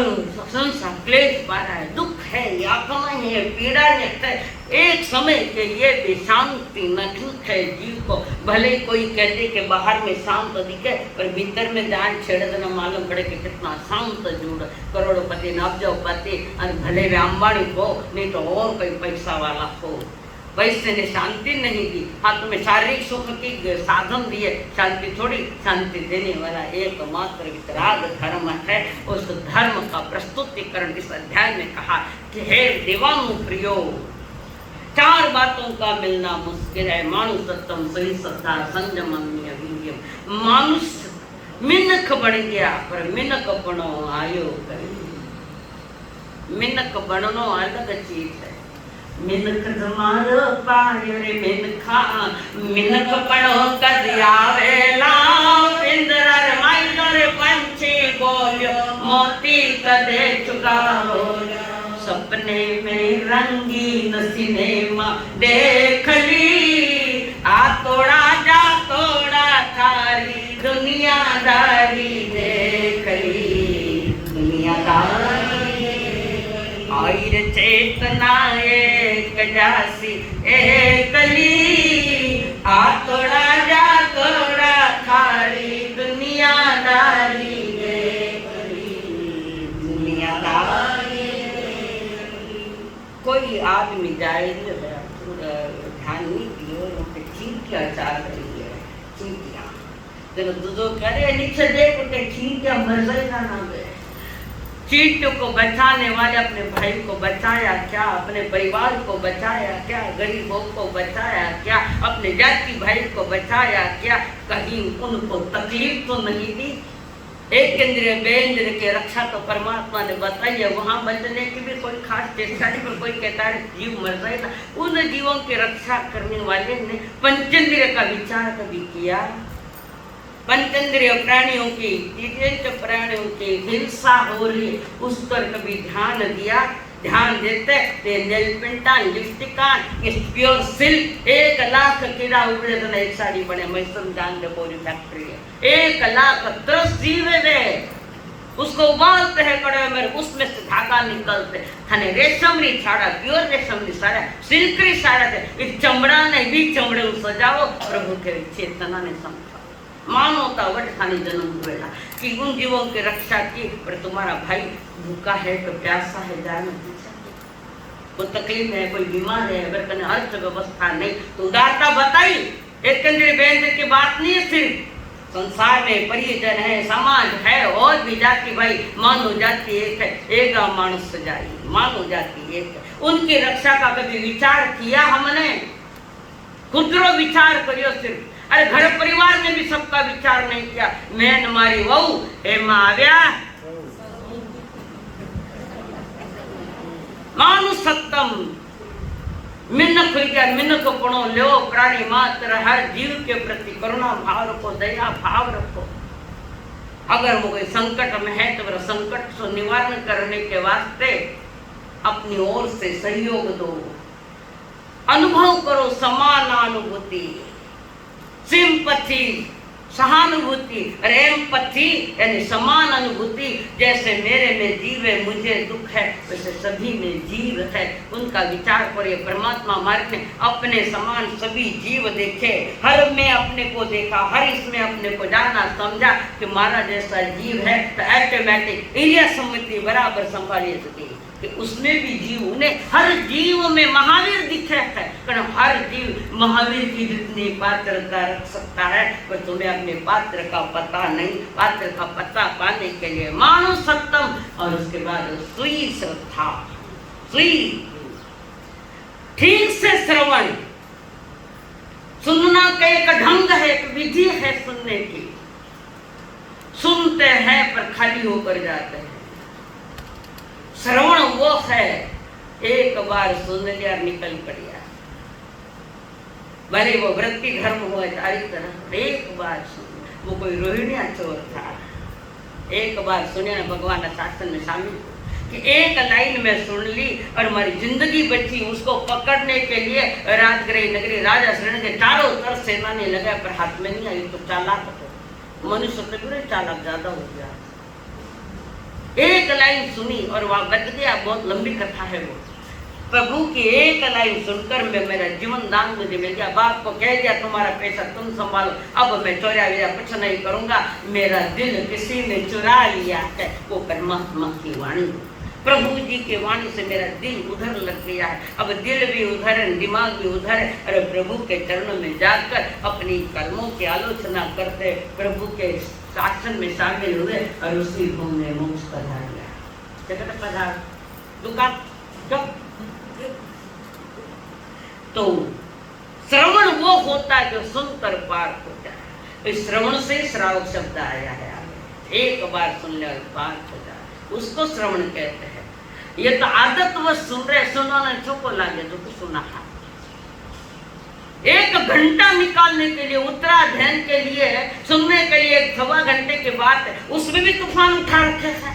संसार क्लेश पा रहा है, दुख है, यातना है, पीड़ा है। एक समय के लिए भी शांति न ठीक है जीव को, भले कोई कहते कि बाहर में शांत दिखे, पर भीतर में जान छेड़ देना मालूम पड़े कि कितना शांत जुड़, करोड़पति नवजोपति और भले वे अंबानी हो, नहीं तो और कोई पैसा वाला हो, वैश्य ने शांति नहीं दी। हाँ, तुम्हें शारीरिक सुख की साधन दिए, शांति थोड़ी। शांति देने वाला एकमात्र वितराग धर्म है। उस धर्म का प्रस्तुतिकरण इस अध्याय में कहा कि हे देवानु प्रियो, 4 बातों का मिलना मुश्किल है। मानुषत्वम सही श्रद्धा संयम वीर्यम। मानुष मिनक बन गया पर मिनक बनो आयो करी। मिनक बननो अलग चीज है। मिनक तुम्हारो पायो रे मिनखा, मिनक पड़ो कदिया वेला। पिंजरा रे माइलो रे पंछी बोलियो, मोती कदे चुकाओ। सपने में रंगीन सिनेमा देख ली, आ तोड़ा जा तोड़ा थारी दुनियादारी देख ली। दुनियादारी आयर चेतना एक जासी एकली, आ तोड़ा जा तोड़ा थारी दुनियादारी देख ली। दुनियादारी कोई आदमी जाए ध्यान नहीं दियो, चींटियां चाल रही है। चींटियां जब दूधो करे नीचे देख उठे, चींटियां मर जाएगा ना गए। चींटियों को बचाने वाले अपने भाई को बचाया क्या, अपने परिवार को बचाया क्या, गरीबों को बचाया क्या, अपने जाति भाई को बचाया क्या, कहीं उनको तकलीफ तो नहीं दी। एक इंद्रिय बेंद्रिय की रक्षा तो परमात्मा ने बताई है। वहां बचने की भी कोई खास चेष्टा नहीं, पर कोई कहता है जीव मर जाएगा। उन जीवों की रक्षा करने वाले ने पंचेंद्रिय का विचार कभी किया? पंचेंद्रिय प्राणियों की, तीर्थ प्राणियों की हिंसा हो रही, उस पर कभी ध्यान दिया? ध्यान देते नेलपेंटा लिपस्टिका प्योर सिल्क 1 लाख कीड़ा उबड़े तो एक साड़ी बने। मैसूर जान दे पूरी फैक्ट्री है, 1 लाख 30 जीवे दे उसको उबालते हैं कड़े में, उसमें से धागा निकलते थाने रेशम री छाड़ा, प्योर रेशम री साड़ा, सिल्क री साड़ा थे। इस चमड़ा ने भी चमड़े सजाओ प्रभु के चेतना ने समझा। मानवता वट थानी जन्म हुएगा कि उन जीवों की रक्षा की, पर तुम्हारा भाई भूखा है तो प्यासा है, जाए में कोई तकलीफ है, कोई बीमार है, अगर कने अर्थ व्यवस्था नहीं तो उदारता बताई। एक केंद्रीय बेंद्र की बात नहीं है, सिर्फ संसार में परिजन है, समाज है, और भी जाति भाई मानव जाति एक है, एक मानुष जाई मानव जाति एक है। उनकी रक्षा का कभी विचार किया हमने? खुदरो विचार करियो सिर्फ। अरे घर परिवार में भी सबका विचार नहीं किया। मैं मारी वहू हेमा आव्या मानुषत्वम मिनख गया, मिनख पणो लो प्राणी मात्र। हर जीव के प्रति करुणा भाव रखो, दया भाव रखो। अगर वो कोई संकट में है तो वह संकट को निवारण करने के वास्ते अपनी ओर से सहयोग दो। अनुभव करो समानानुभूति, सिंपैथी सहानुभूति, एम्पैथी यानी समान अनुभूति। जैसे मेरे में जीव है, मुझे दुख है, वैसे सभी में जीव है। उनका विचार करिए। परमात्मा मार्ग में अपने समान सभी जीव देखे, हर में अपने को देखा, हर इसमें अपने को जाना समझा कि हमारा जैसा जीव है तो ऑटोमेटिक एरिया सम्मति बराबर संभालिए सके कि उसमें भी जीव, उन्हें हर जीव में महावीर दिखे है। कारण हर जीव महावीर की जितनी पात्रता रख सकता है, पर तुम्हें अपने पात्र का पता नहीं। पात्र का पता पाने के लिए मानुषत्वम और उसके बाद सुई श्रद्धा, सुई ठीक से श्रवण। सुनना का एक ढंग है, एक विधि है सुनने की। सुनते हैं पर खाली होकर जाते हैं। श्रवण वो है, एक बार सुन लिया निकल पड़िया। भले वो वृत्ति धर्म हो सारी तरह, एक बार सुन। वो कोई रोहिणिया चोर था, एक बार सुने ना भगवान शासन में शामिल कि एक लाइन में सुन ली और हमारी जिंदगी बची। उसको पकड़ने के लिए रात गई नगरी राजा शरण के चारों तरफ सेना ने लगा, पर हाथ में नहीं आई। तो चालाक हो, मनुष्य से भी चालाक ज्यादा हो गया। एक लाइन सुनी और वहां बच गया। बहुत लंबी कथा है वो। प्रभु की एक लाइन सुनकर मैं, मेरा जीवन दान मुझे मिल गया। बाप को कह दिया तुम्हारा पैसा तुम संभालो, अब मैं चोरा लिया कुछ नहीं करूंगा। मेरा दिल किसी ने चुरा लिया है। वो परमात्मा की वाणी। प्रभु जी के वाणी से मेरा दिल उधर लग गया है, अब दिल भी उधर है, दिमाग भी उधर है। अरे प्रभु के चरणों में जाकर अपनी कर्मों की आलोचना करते प्रभु के शासन में शामिल हुए और उसी घूमने मोक्ष पधार गया। जगत पधार दुकान जब तो श्रवण वो होता है जो सुनकर पार हो जाए। इस श्रवण से श्रावक शब्द आया है आगे, एक बार सुन ले और पार हो जाए, उसको श्रवण कहते हैं। ये तो आदत वो सुन रहे, सुनाने चुप लागे जो कुछ सुना है। एक घंटा निकालने के लिए उत्तराध्ययन के लिए सुनने के लिए 1.25 घंटे के बाद उसमें भी तूफान उठा रखे हैं।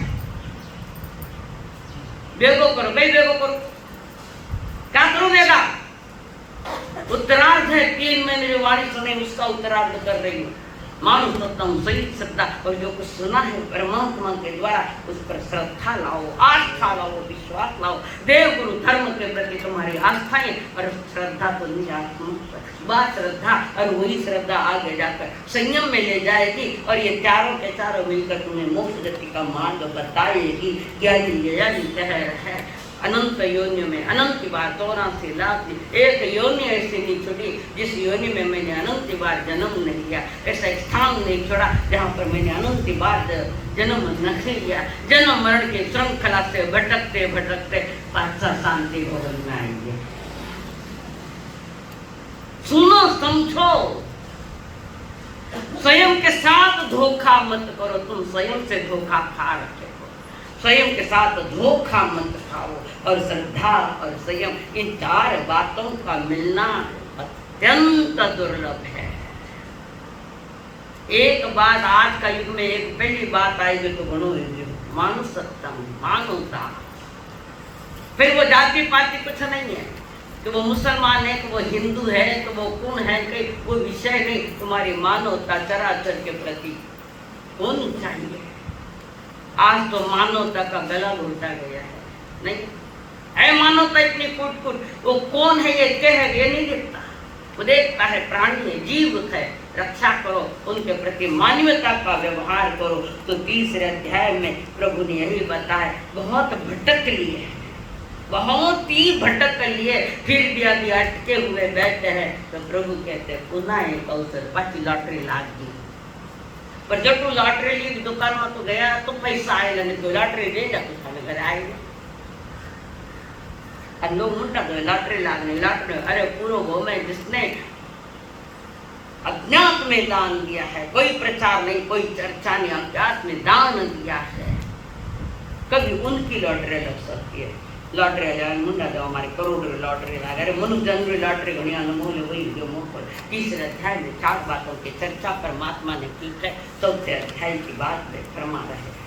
बेगो करो भाई, बेगो करो, क्या करो बेगा? उत्तरार्ध है, 3 महीने जो वाणी सुने उसका उत्तरार्ध कर रही हूँ। मानो सकता हूँ सही श्रद्धा, और जो कुछ सुना है परमात्मा के द्वारा उस पर श्रद्धा लाओ, आस्था लाओ, विश्वास लाओ। देव गुरु धर्म के प्रति तुम्हारी आस्था है और श्रद्धा तो निजात्मक बात श्रद्धा, और वही श्रद्धा आगे जाकर संयम में ले जाएगी और ये चारों के चारों मिलकर तुम्हें मोक्ष गति का मार्ग बताएगी। ज्ञानी कह रहे हैं अनंत योनियों में अनंत बार 84 लाख एक योनि ऐसी नहीं छोड़ी जिस योनि में मैंने अनंत बार जन्म नहीं लिया। ऐसा स्थान नहीं छोड़ा जहाँ पर मैंने अनंत बार जन्म नहीं लिया। जन्म मरण की श्रृंखला से भटकते भटकते पासा शांति भवन में आएंगे। सुनो समझो, स्वयं के साथ धोखा मत करो। तुम स्वयं से धोखा खा रहे हो, स्वयं के साथ धोखा मत खाओ। और श्रद्धा और संयम, इन 4 बातों का मिलना अत्यंत दुर्लभ है। एक बात आज का युग में एक पहली बात आएगी तो गणो मानो सत्यम, मानवता। फिर वो जाति पाति कुछ नहीं है कि वो मुसलमान है कि वो हिंदू है कि वो कौन है, कि वो विषय नहीं। तुम्हारी मानवता चराचर के प्रति होनी चाहिए। आज तो मानवता का गला घोटा गया है। नहीं है मानवता इतनी कूट कूट, वो कौन है ये क्या है ये नहीं देखता। वो देखता है प्राणी है, जीव है, रक्षा करो, उनके प्रति मानवता का व्यवहार करो। तो 3रे अध्याय में प्रभु ने यही बताया। बहुत भटक लिए, बहुत ही भटक लिए, फिर भी अभी अटके हुए बैठे हैं। तो प्रभु कहते पुनः एक अवसर, पाची लॉटरी लाग गई। पर जब तू लॉटरी ली दुकान में तो गया तो पैसा आएगा, नहीं तो लॉटरी देगा तो थाने घर आएगा। और लोग मुंडा गए लॉटरी लागने, लॉटरी। अरे पूरा वो में जिसने अज्ञात में दान दिया है, कोई प्रचार नहीं, कोई चर्चा नहीं, अज्ञात में दान दिया है, कभी उनकी लॉटरी लग सकती है। लॉटरी मुंडा दो हमारे करोड़ लॉटरी लागे। अरे मनुष्य जन लॉटरी घनी अनमोल वही जो मोह। 3रे अध्याय में 4 बातों की चर्चा परमात्मा ने की है। 4थे अध्याय की बात में फरमा रहे हैं।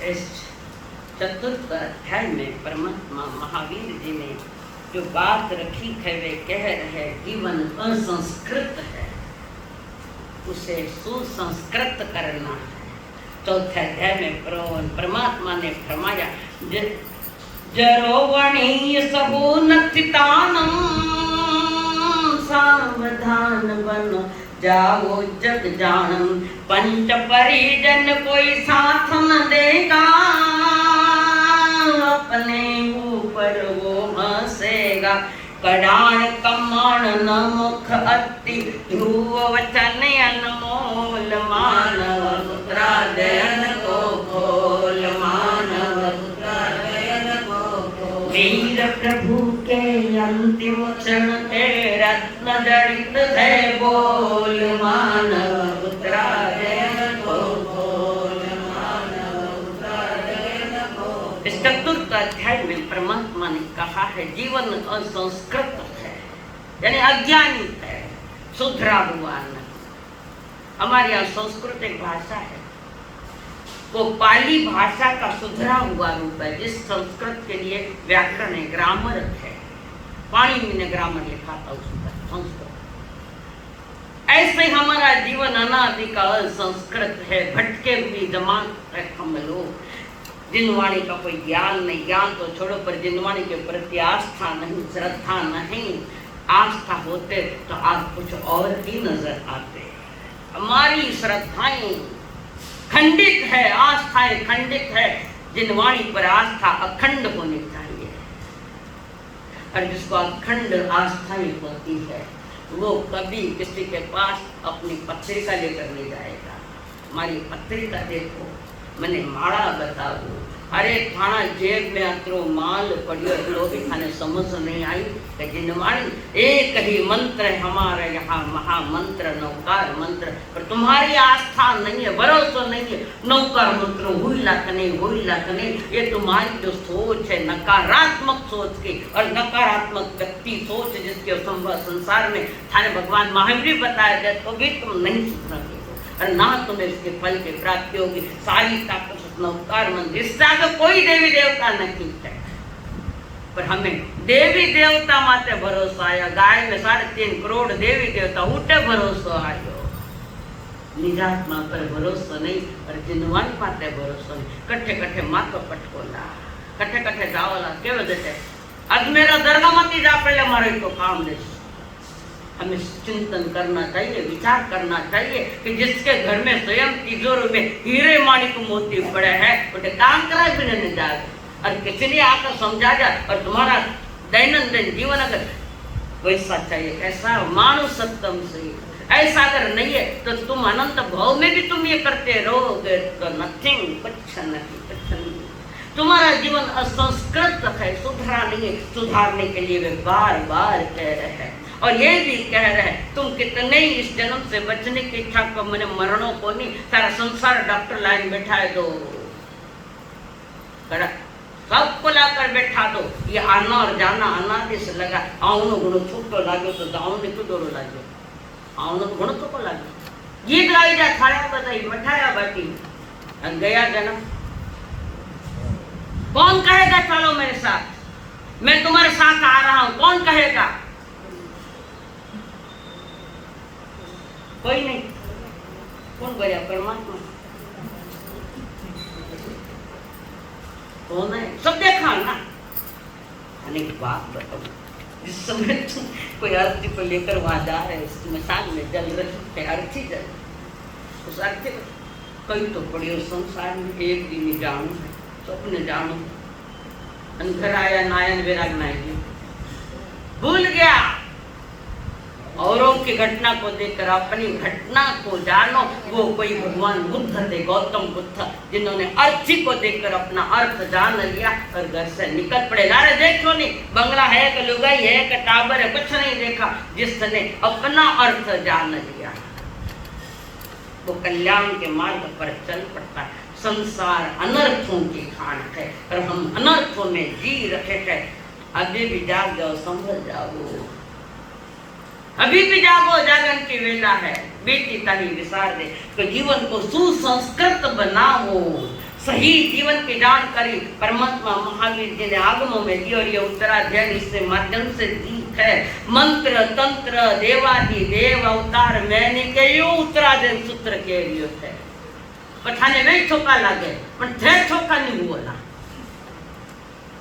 इस चतुर्थ अध्याय में परमात्मा महावीर जी ने जो बात रखी है वे कह रहे जीवन असंस्कृत है, उसे सुसंस्कृत करना है। चौथे अध्याय में परमात्मा ने फरमाया जरोवणीय सबूनतितानम सावधान बनो जाओ जग जानम, पंच परिजन कोई साथ न देगा, अपने ऊपर वो हंसेगा, कड़ाण कमाण न मुख अति, ध्रुव वचन अनमोल, मानव पुत्रादयन को बोल, मानव पुत्रादयन को बोल। वीर प्रभु के अंतिम क्षण के रत्न जड़ित है बोल, मानव पुत्रादयन को बोल, मानव पुत्रादयन को। इस चतुर्थ अध्याय में परमात्मा ने कहा है जीवन असंस्कृत है, यानी अज्ञानित है, सुधरा हुआ नहीं। हमारे यहाँ संस्कृत एक भाषा है, वो पाली भाषा का सुधरा हुआ रूप है, जिस संस्कृत के लिए व्याकरण है, ग्रामर है। पाणिनि ने ग्रामर लिखा था उस पर संस्कृत। ऐसे हमारा जीवन अनादि का संस्कृत है, भटके हुए जमात है हम लोग। जिनवाणी का कोई ज्ञान नहीं, ज्ञान तो छोड़ो, पर जिनवाणी के प्रति आस्था नहीं, श्रद्धा नहीं। आस्था होते तो आप कुछ और ही नजर आते। हमारी श्रद्धाएं खंडित है, आस्थाएं खंडित है। जिनवाणी पर आस्था अखंड होनी चाहिए, और जिसको अखंड आस्थाएं होती है वो कभी किसी के पास अपनी पत्रिका लेकर नहीं जाएगा। हमारी पत्रिका देखो, मैंने माड़ा बता दो, अरे थाना जेब में अतरो माल पड़ियो, लोग खाने समझ नहीं आई कि जिनवाणी एक ही मंत्र है हमारा यहाँ, महामंत्र नौकार मंत्र। पर तुम्हारी आस्था नहीं है, भरोसा नहीं है, नौकार मंत्र हुई लाख नहीं। ये तुम्हारी जो सोच है नकारात्मक सोच की, और नकारात्मक व्यक्ति सोच जिसके संसार में थाने भगवान महावीर बताया जाए तो भी तुम नहीं सुधरोगे, और ना तुम्हें इसके फल की प्राप्ति होगी। सारी ताकत नौकार मंत्र, इससे आगे कोई देवी देवता नहीं है। पर हमें देवी देवता माते भरोसा आया, गाय में 3.5 करोड़ देवी देवता उठे भरोसा आयो, निजात्मा पर भरोसा नहीं, और जिनवाणी माते भरोसा नहीं। कट्ठे कट्ठे मातो पटकोला, कट्ठे कट्ठे जावला केवे देते अजमेरा दरगाह मती जा पहले मारे तो काम दे। हमें चिंतन करना चाहिए, विचार करना चाहिए कि जिसके घर में स्वयं तिजोरी में हीरे माणिक मोती पड़े हैं, उसे काम करा भी नहीं जाए, और किसी ने आकर समझा जाए। और तुम्हारा दैनंदिन जीवन अगर वैसा चाहिए, कैसा मानो सत्यम से, ऐसा अगर नहीं है तो तुम अनंत भाव में भी तुम ये करते रहोगे तो नथिंग, कुछ नहीं। तुम्हारा जीवन असंस्कृत है, सुधरा नहीं है। सुधारने के लिए वे बार बार कह रहे हैं, और ये भी कह रहे हैं तुम कितने ही इस जन्म से बचने की इच्छा को, मैंने मरणों को नहीं, सारा संसार डॉक्टर लाइन बैठाए दो, सबको लाकर बैठा दो। ये आना और जाना अनादि से लगा, आउनो गुणो छूटो लागो तो दाउन ने क्यों डोरो लागो, आउनो गुणो तो को लागो। गीत गाई जा, थाया बताई, मठाया बाटी, गया जन्म। कौन कहेगा चलो मेरे साथ, मैं तुम्हारे साथ आ रहा हूं, कौन कहेगा? कोई नहीं। कौन गया? परमात्मा। कौन है? सब देखा ना। अनेक बात बताओ, जिस समय तुम कोई अर्थी को लेकर वहां जा रहे, स्मशान में जल रही है, अर्थी जल, उस अर्थी कई तो पड़ी उस संसार में, एक दिन जानू है, स्वप्न जानू, अंधर आया नायन विराग नायक भूल गया। औरों की घटना को देखकर अपनी घटना को जानो। वो कोई भगवान बुद्ध थे, गौतम बुद्ध, जिन्होंने अर्थी को देखकर अपना अर्थ जान लिया और घर से निकल पड़े। अरे देखो नहीं, बंगला है कि लुगाई है कि टाबर है, कुछ नहीं देखा। जिसने अपना अर्थ जान लिया वो कल्याण के मार्ग पर चल पड़ता है। संसार अनर्थों की खान है और हम अनर्थों में जी रहे हैं। अभी भी जाग जाओ, संभल जाओ, अभी भी जागो, जागन की वेला है। बेटी तनी विसार दे तो जीवन को सुसंस्कृत बनाओ, सही जीवन की जानकारी परमात्मा महावीर जी ने आगमों में दी और ये उत्तराध्याय इसके माध्यम से दी है। मंत्र तंत्र देवादि देव अवतार मैंने के यो उत्तराध्याय सूत्र के लिए है। पठाने में छोका लागे पर थे छोका नहीं बोला।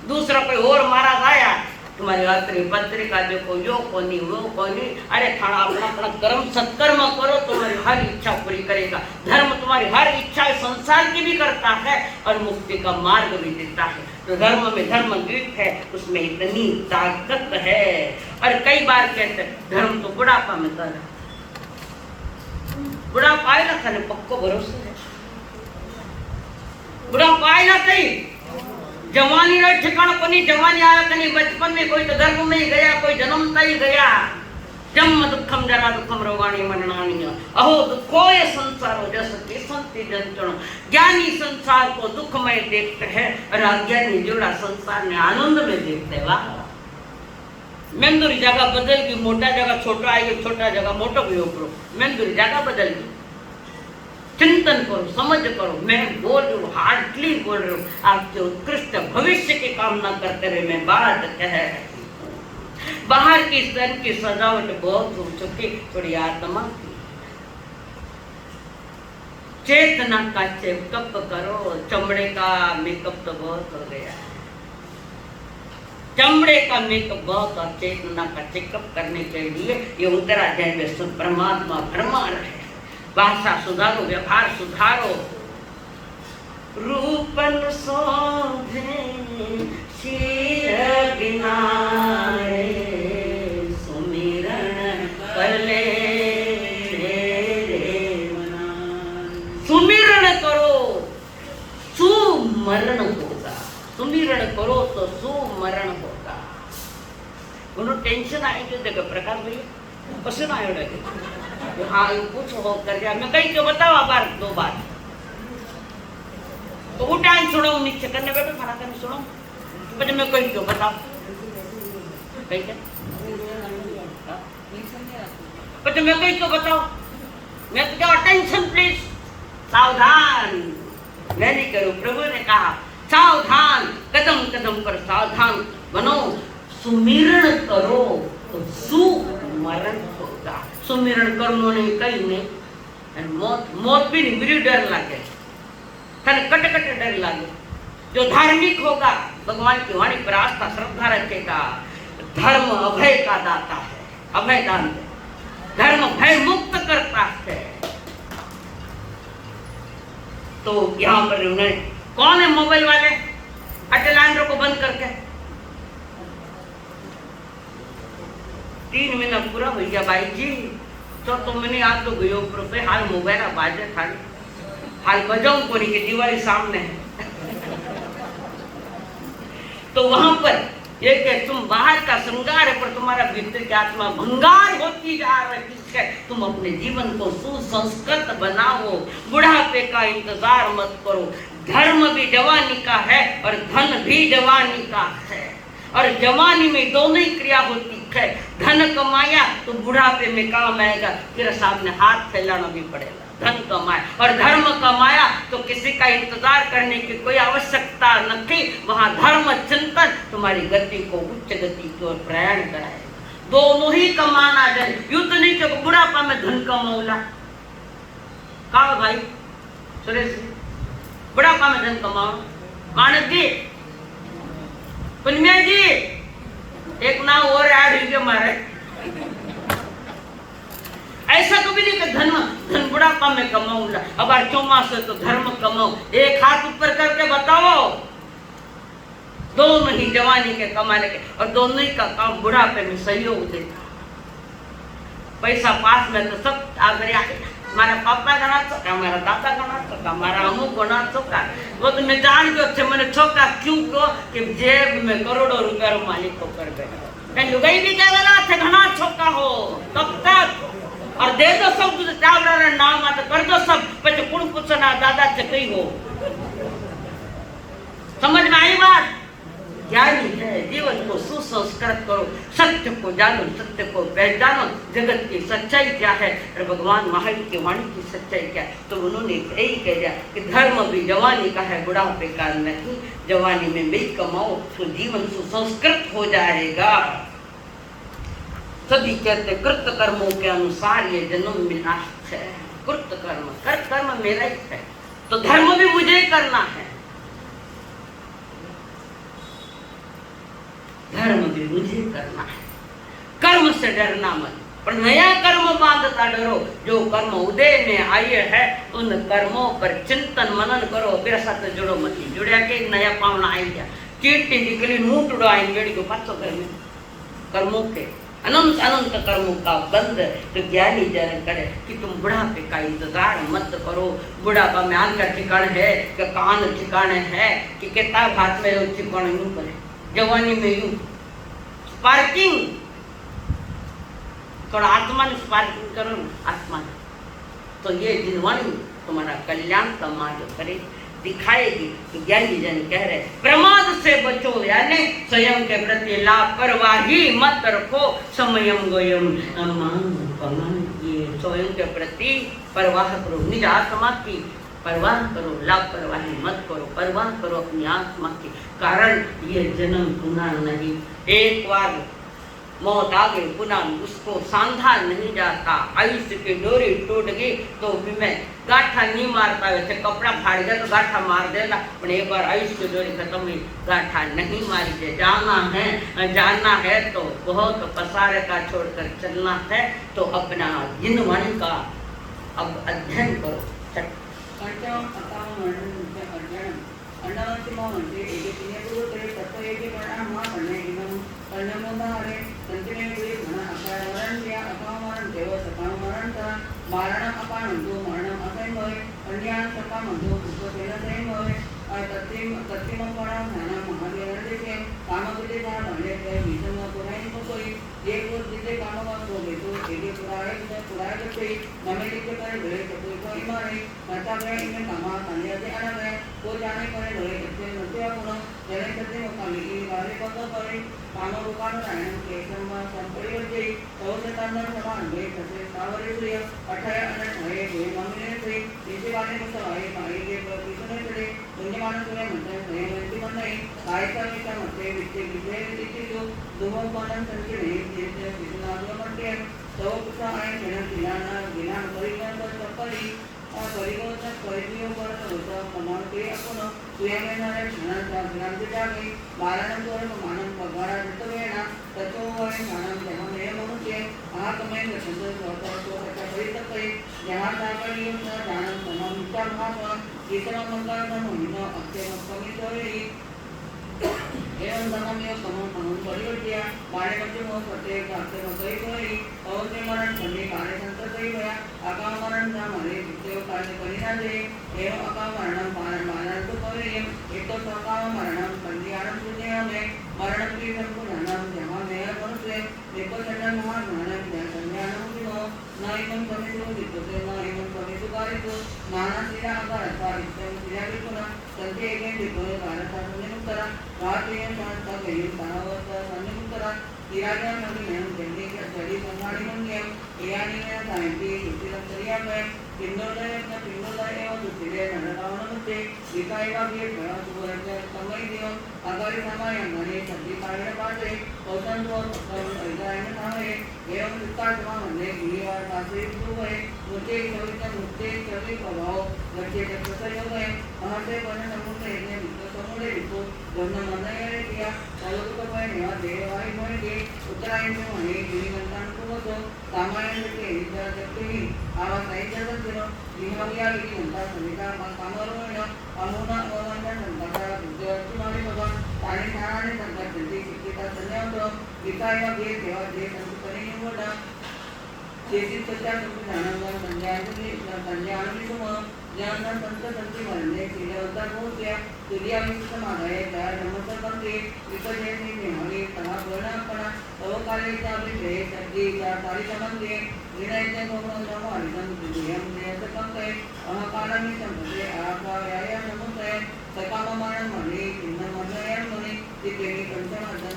दूसरा कोई और महाराज आया तुम्हारी रात्रि पत्रिका देखो यो कोनी वो कोनी, अरे थाना अपना अपना कर्म सत्कर्म करो तुम्हारी हर इच्छा पूरी करेगा। धर्म तुम्हारी हर इच्छा संसार की भी करता है और मुक्ति का मार्ग भी देता है। तो धर्म में धर्म द्वीप है, उसमें इतनी ताकत है। और कई बार कहते धर्म तो बुढ़ापा में कर, बुढ़ापा आए ना था पक्को भरोसा है, बुढ़ापा आए ना कहीं जवानी रा ठिकाना कोनी, जवानी आया कनी बचपन में कोई तो गर्भ में ही गया, कोई जन्मता ही गया। जन्म दुखम जरा दुखम रोगाणी मननानी अहो दुखोय संसारो जस के संति जंचण। ज्ञानी संसार को दुखमय देखते हैं और अज्ञानी जोड़ा संसार ने आनंद में देखते हैं। वाह मेंदुरी जगह बदल गई, मोटा जगह छोटा आई, छोटा जगह मोटो भी उपरो, मेंदुरी जगह बदल गई। चिंतन करो, समझ करो, मैं बोल रही हूँ हार्डली बोल रही हूँ, आपके उत्कृष्ट भविष्य की कामना करते हुए मैं बात कह रही हूँ। बाहर की सन की सजावट बहुत हो चुकी, थोड़ी आत्मा की चेतना का चेकअप करो। चमड़े का मेकअप तो बहुत हो गया, चमड़े का मेकअप बहुत और चेतना का चेकअप करने के लिए ये उत्तराध्याय में परमात्मा फरमा रहे हैं। भाषा सुधारो, व्यवहार सुधारो। रूपन शोभे शील बिनारे, सुमिरन कर ले सुमिरन करो सुमरण होगा। सुमिरन करो तो सुमरण होगा। उन्होंने टेंशन आई जो देखो प्रकाश भैया पसंद आयो लगे हाँ कुछ हो कर गया। मैं कहीं क्यों बताओ बार दो बार तो उठान सुनो नीचे करने बैठो खाना करने सुनो बच्चे मैं कहीं क्यों बताओ कहीं क्या बच्चे मैं कहीं क्यों बताओ मैं तो क्या अटेंशन प्लीज सावधान। मैं नहीं करूं, प्रभु ने कहा सावधान, कदम कदम पर सावधान बनो। सुमिरण करो तो सुमरण होगा। सुमिरण करनो नहीं कहीं नहीं, मौत मौत भी नहीं, मेरी डर लगे थाने कट कट डर लगे। जो धार्मिक होगा भगवान की वाणी पर आस्था श्रद्धा रखेगा। धर्म अभय का दाता है, अभय दान है। धर्म भय मुक्त करता है। तो यहाँ पर उन्हें कौन है मोबाइल वाले अटलांड्रो को बंद करके 3 महीना पूरा भैया भाई जी तो तुमने आज तो गयो रुपए हाल मोबाइल बाजे खाली हाल बजाऊं कोनी की दिवाली सामने है। तो वहां पर ये कि तुम बाहर का श्रृंगार है पर तुम्हारा भीतर की आत्मा भंगार होती जा रही है। तुम अपने जीवन को सुसंस्कृत बनाओ। बुढ़ापे का इंतजार मत करो। धर्म भी जवानी का है और धन भी जवानी का है और जवानी में दोनों ही क्रिया होती है। धन कमाया तो बुढ़ापे में काम आएगा, फिर सामने हाथ फैलाना भी पड़ेगा। धन कमाया और धर्म कमाया तो किसी का इंतजार करने की कोई आवश्यकता नहीं। वहां धर्म चिंतन तुम्हारी गति को उच्च गति की ओर प्रयाण कराएगा। दोनों ही कमाना जाए, यूं तो नहीं कि बुढ़ापा में धन कमाऊला। कहा भाई सुरेश बुढ़ापा में धन कमाओ। मानस जी पुण्य जी एक नाव और ऐड हुई मारे। ऐसा कभी नहीं कि धन बुढ़ापा में कमाऊंगा। अब चौमास है तो धर्म कमाओ। एक हाथ ऊपर करके बताओ। दोनों ही जवानी के कमाने के और दोनों ही का काम बुढ़ापे में सहयोग देता। पैसा पास में तो सब आगे आगे मारा पापा गणा चौका, मारा दादा गणा चौका, मारा अमु गणा चौका। वो तो मैं जान के अच्छे मैंने चौका क्यों को कि जेब में करोड़ों रुपया मालिक को कर गए। लुगाई भी क्या गला थे घना चौका हो तब तक और दे दो सब कुछ चावड़ा नाम आता कर दो सब पचे कुण पूछना दादा से कहीं हो। समझ में आई बात? ज्ञानी है, जीवन को सुसंस्कृत करो, सत्य को जानो, सत्य को पहचानो, जगत की सच्चाई क्या है और भगवान महावीर की वाणी की सच्चाई क्या है। तो उन्होंने यही कह दिया कि धर्म भी जवानी का है, बुढ़ापे का नहीं। जवानी में भी कमाओ तो जीवन सुसंस्कृत हो जाएगा। सभी कहते कृत कर्मों के अनुसार ये जन्म मिला है। कृत कर्म, कर कर्म मेरा ही है, तो धर्म भी मुझे करना है, धर्म भी मुझे करना है। कर्म से डरना मत, पर नया कर्म बांधता डरो। जो कर्म उदय में आए है उन कर्मों पर चिंतन मनन करो। मेरे साथ जुड़ो मत, जुड़िया के नया पावना आई गया, चीटी निकली नूट उड़ाई बेड़ी को पाछो घर में कर्मों के अनंत अनंत कर्मों का बंद। तो ज्ञानी जन करे कि तुम बुढ़ापे का इंतजार मत करो। बुढ़ापा में आंख का ठिकान है कि कान ठिकाने है कि किताब हाथ में ठिकाने यूं करे, जवानी में यूं स्पार्किंग, थोड़ा आत्मा ने स्पार्किंग करो ना, आत्मा ने, तो ये जिनवाणी तुम्हारा कल्याण का मार्ग करे, दिखाएगी। तो ज्ञानी जन कह रहे प्रमाद से बचो, यानी स्वयं के प्रति लापरवाही मत रखो। समयम गोयम ये स्वयं के प्रति परवाह करो, निज आत्मा की परवाह करो, लापरवाही मत करो, परवाह करो अपनी आत्मा की। कारण ये जन्म पुनः नहीं, एक बार मौत आ गई पुनः उसको सांधा नहीं जाता। आयुष्य की डोरी टूट गई तो भी मैं गाठा नहीं मारता, वैसे कपड़ा फाड़ गया तो गाठा मार देना, पर एक बार आयुष्य की डोरी खत्म हुई, गाठा नहीं मारी है। जाना है तो बहुत पसारे का छोड़कर चलना है। तो अपना जिनवाणी का अब अध्ययन करो। मरणम अपान म्हणतो, मरणम असंभव, अन्यान सका म्हणतो, उपसेना संभव, तत्तिमपणा ज्ञान महादेवन देखे, कामकृते जा भले ते विषम पुराई कोई, एक और जिते काम को घेतो, एके पुराय करते, नमेलिके करे भले कोई कोई मारे, करता गए इनमें कामा कन्या से आना गए, को जाने करे भले करते नते अपनो, जने करते मुकामी की वाले पद करे, काम रुकान रायण के संपरिवर्ते, तो से तंदन समान वे कसे सावरे सूर्य अठाय अनंत भये वे ममिने से इसे वाले को सवाए माई के प्रतिसने चले पुण्यमान सूर्य मंत्र भये मंत्री मंत्री कायका विचा मते विचे विचे विचे जो दोहों पालन संचे नहीं जिसे विष्णु मंत्र तो कुछ आए जन ज्ञान परिज्ञान पर सपरी परिगोत परिज्ञों पर होता समान के अपन स्वयं नारे ज्ञान ज्ञान के जागे बारण को मानव पगारा जतवेना तत्व वय ज्ञान जहाँ ने मनुष्य आत्मय संतोष होता तो ऐसा परितप है जहाँ साकलियों का ज्ञान समान विचार भाव इतना मंगल न होना अक्षय मस्कमी सोई एवं तमामियों समान परिवर्तिया बारे बच्चे मोह प्रत्येक अक्षय मस्कमी सोई और के मरण करने कार्य संतर सही होया अकाम मरण ना मरे विद्यो कार्य परिणा दे एवं अकाम मरणम मारण तो करे एक तो सकाम मरणम कल्याणम सुने हमें मरण की संपूर्णम जहाँ में मनुष्य देखो चंदन महान कल्याणम दिनो ना इमं कमिसु दिक्कते ना इमं कमिसु कारितो नाना सिरा आकार था इच्छम सिरा बिकुना संते एकें दिक्कों भारत साधने मुक्तरा रात्रियों शांत गई साहवत साधने मुक्तरा इरादा नदी में जल्दी का जड़ी संभाली मंगे यानी में साइंटी दूसरी रंगरिया में पिंडोदय एवं दूसरे नरकावन मुक्ते विकायवा भी बड़ा सुबह समय दियो अगारी समय अंगने सभी कार्य पाते औसन तो ऐसा है सामने एवं विकासवा मंदे गिरीवार पासे सुबह मुझे सभी प्रभाव बच्चे जब सहयोग है वहाँ से बने समुद्र एक समुद्र विको गंध मंदाय किया चालू तो कोई नहीं देवाई मोहे उत्तरायण में वहीं गिरिमंथन को तो सामान्य के विचार करते ही आवाज नहीं चलता चलो विहारिया की जनता समिता कामरों में अमुना अवंदन संपदा विद्यार्थी मारी भगवान ताने थाने संकट जल्दी शिक्षिता संयोग विकाय व भेद देवा दे संपत्ति नहीं होता जैसी सच्चा संपत्ति जानना कल्याण की सुम ज्ञान संत संती म्हणणे श्रीदेवता पोहोचल्या तुझी आम्ही समाधाय त्या नमस्ते विकजयनी निहाळी तहा वर्णापणा अवकालेच्या विषय शब्दीच्या तारिकमध्ये विनयचे गोपन समारितम तुझ्यम नेसकंते अहकालमी संपते आकायाय नमस्ते सकाममान म्हणे चिन्हमनयन म्हणे तिकेनी पंचमर्धन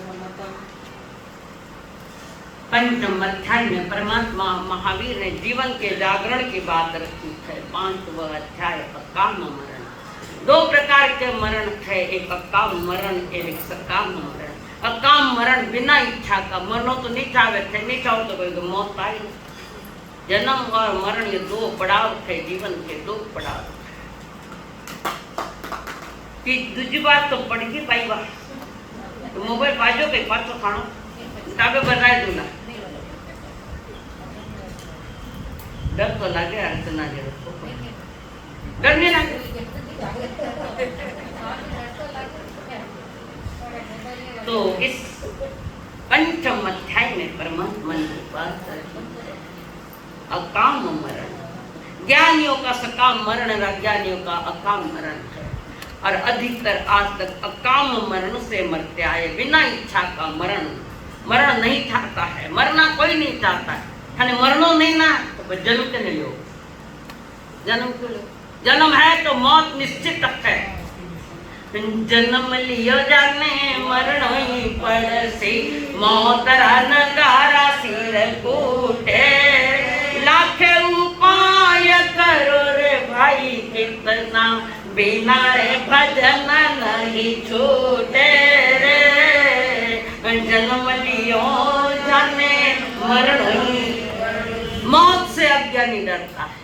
पंचम अध्याय में परमात्मा महावीर ने जीवन के जागरण की बात रखी है। 5वां अध्याय अकाम मरण। 2 प्रकार के मरण है, एक अकाम मरण, एक सकाम मरण। अकाम मरण बिना इच्छा का, मरनो तो नहीं चाहे थे, नहीं चाहो तो कोई मौत आई। जन्म और मरण ये 2 पड़ाव है, जीवन के 2 पड़ाव। दूसरी बात तो पड़ गई पाई बात तो मोबाइल बाजो कई पास तो खानो ताबे बताए दूंगा। डर तो लगे, अर्चना जी डर नहीं लगे। तो इस पंचम अध्याय में परमात्मा ने बात अकाम मरण, ज्ञानियों का सकाम मरण और अज्ञानियों का अकाम मरण है। और अधिकतर आज तक अकाम मरण से मरते आए, बिना इच्छा का मरण। मरण नहीं चाहता है, मरना कोई नहीं चाहता है। मरनो नहीं ना तो जन्म के नहीं लो, जन्म क्यों लो? जन्म है तो मौत निश्चित है। जन्म लियो जाने मरण ही पड़सी, मौत नगारा सिर कूटे। लाखे उपाय करो रे भाई कितना, बिना रे भजन नहीं छूटे रे। जन्म लियो जाने मरण ही, मौत से अज्ञानी डरता है।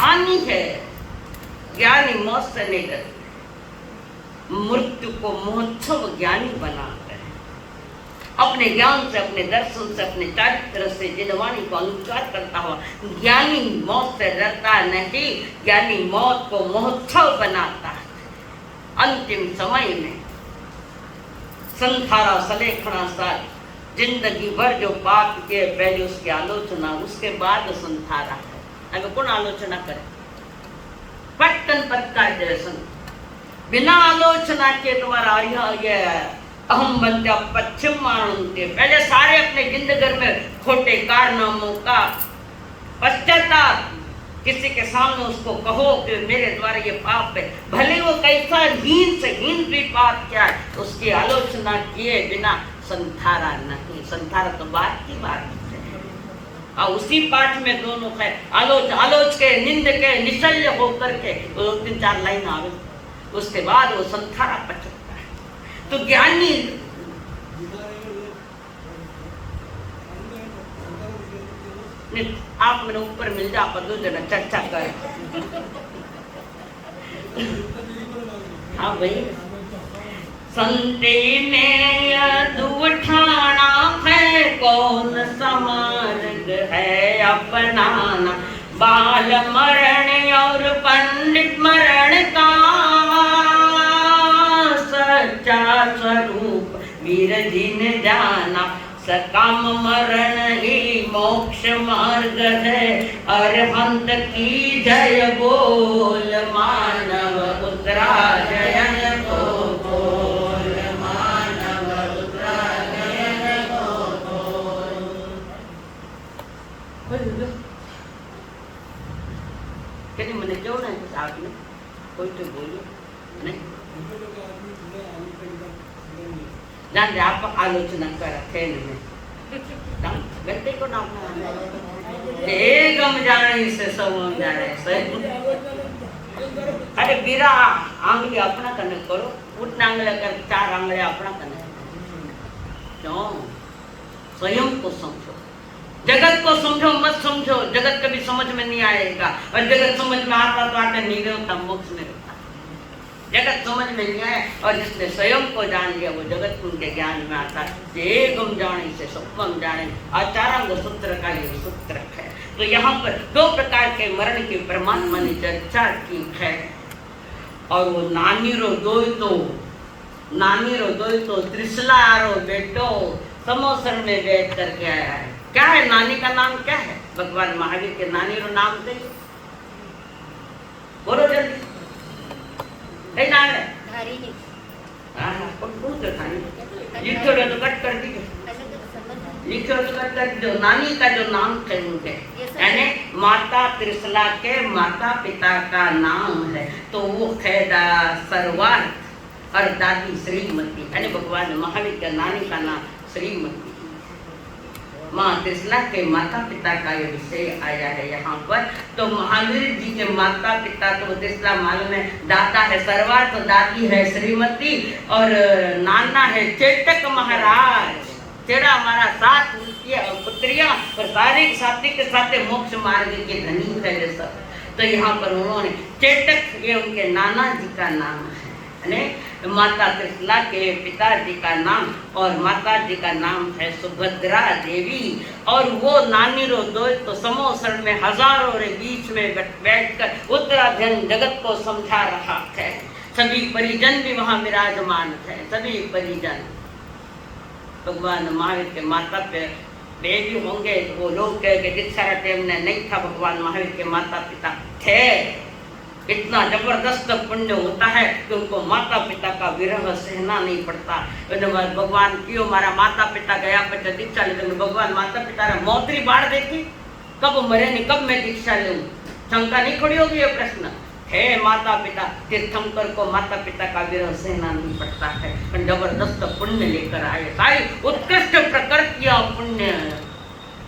आनी है, ज्ञानी मौत से नहीं डरते। मृत्यु को महोत्सव ज्ञानी बनाते हैं। अपने ज्ञान से, अपने दर्शन से, अपने चारित्र से जिन वाणी को अनुसार करता हुआ ज्ञानी मौत से डरता नहीं। ज्ञानी मौत को महोत्सव बनाता है। अंतिम समय में संसारा सलेखना सारी जिंदगी भर जो पाप के, पहले उसकी आलोचना, उसके बाद संसारा है। अगर कौन आलोचना करे? पट्टन पक्का जैसन बिना आलोचना के तुम्हारा ये अहम बनते पश्चिम मानते। पहले सारे अपने जिंदगी में खोटे कारनामों का पश्चाताप, किसी के सामने उसको कहो कि मेरे द्वारा ये पाप है, भले वो कैसा हीन से हीन भी पाप क्या है, उसकी आलोचना किए बिना संसारा नहीं। संसारा तो बात की बात है। और उसी पाठ में दोनों है, आलोच के, निंद के, निशल्य होकर के 2-3-4 लाइन आवे, उसके बाद वो संसारा पचता है। तो ज्ञानी आप मेरे ऊपर मिल जा, आप 2 जना चर्चा करें। हाँ भाई, संते में उठाना है, कौन सा मार्ग है अपनाना। बाल मरण और पंडित मरण का सच्चा स्वरूप वीर जी ने जाना। सकाम मरण ही मोक्ष मार्ग है, अरहंत की जय बोल मानव उत्तरायण को बोल, मानव उत्तरायण को बोल। कहते मैंने क्यों नहीं कुछ आपने कोई तो बोलो नहीं जान दे। आप आलोचना कर थे गलती को नाम जाने से सब जाने से। अरे बीरा आंगली अपना करने करो, उठना आंगले कर 4 आंगले अपना करने। क्यों? स्वयं को समझो, जगत को समझो मत समझो। जगत कभी समझ में नहीं आएगा, और जगत समझ में आता तो आके नहीं होता, मोक्ष में रहता। जगत समझ में नहीं आए, और जिसने स्वयं को जान लिया वो जगत उनके ज्ञान में आता है। एकम जाने से सबम जाने, आचारांग सूत्र का ये सूत्र है। तो यहाँ पर 2 प्रकार के मरण की परमात्मा ने चर्चा की है। और वो नानीरो दोई तो त्रिशलारो बेटो समोसर में बैठ करके आया है। क्या है नानी का नाम? क्या है? भगवान महावीर के नानीरो नाम थे बोलो जल्दी कई नाम है धारिणी हाँ कौन तो थानी लिखो तो कट कर दीजिए लिखो तो कट कर दो नानी का जो नाम है उनके यानी माता त्रिशला के माता पिता का नाम है तो वो है सर्वार्थ और दादी श्रीमती यानी भगवान महावीर के नानी का नाम श्रीमती माँ त्रिशला के माता पिता का ये विषय आया है यहाँ पर। तो महावीर जी के माता पिता तो त्रिशला मालूम है, दाता है सर्वार्थ, तो दादी है श्रीमती और नाना है चेतक महाराज। तेरा हमारा सात पुत्रियां और सारे साथी के साथ मोक्ष मार्ग के धनी है सब। तो यहाँ पर उन्होंने चेतक ये उनके नाना जी का नाम है, माता त्रिशला के पिताजी का नाम और माता जी का नाम है सुभद्रा देवी। और वो नानी रो दो तो समोसर में हजारों रे बीच में बैठकर उत्तराधन जगत को समझा रहा है। सभी परिजन भी वहाँ विराजमान है, सभी परिजन भगवान महावीर के माता पे भी होंगे। वो लोग कहे कि जिस सारा टाइम नहीं था भगवान महावीर के माता पिता थे। इतना जबरदस्त पुण्य होता है कि उनको माता पिता का विरह सहना नहीं पड़ता। भगवान क्यों मारा माता पिता गया पर दीक्षा ले भगवान माता पिता ने मौतरी बाढ़ देखी, कब मरे नहीं कब मैं दीक्षा लूं, शंका नहीं खड़ी होगी ये प्रश्न है। माता पिता तीर्थंकर को माता पिता का विरह सहना नहीं पड़ता है, जबरदस्त पुण्य लेकर आए। सारी उत्कृष्ट प्रकृतियां पुण्य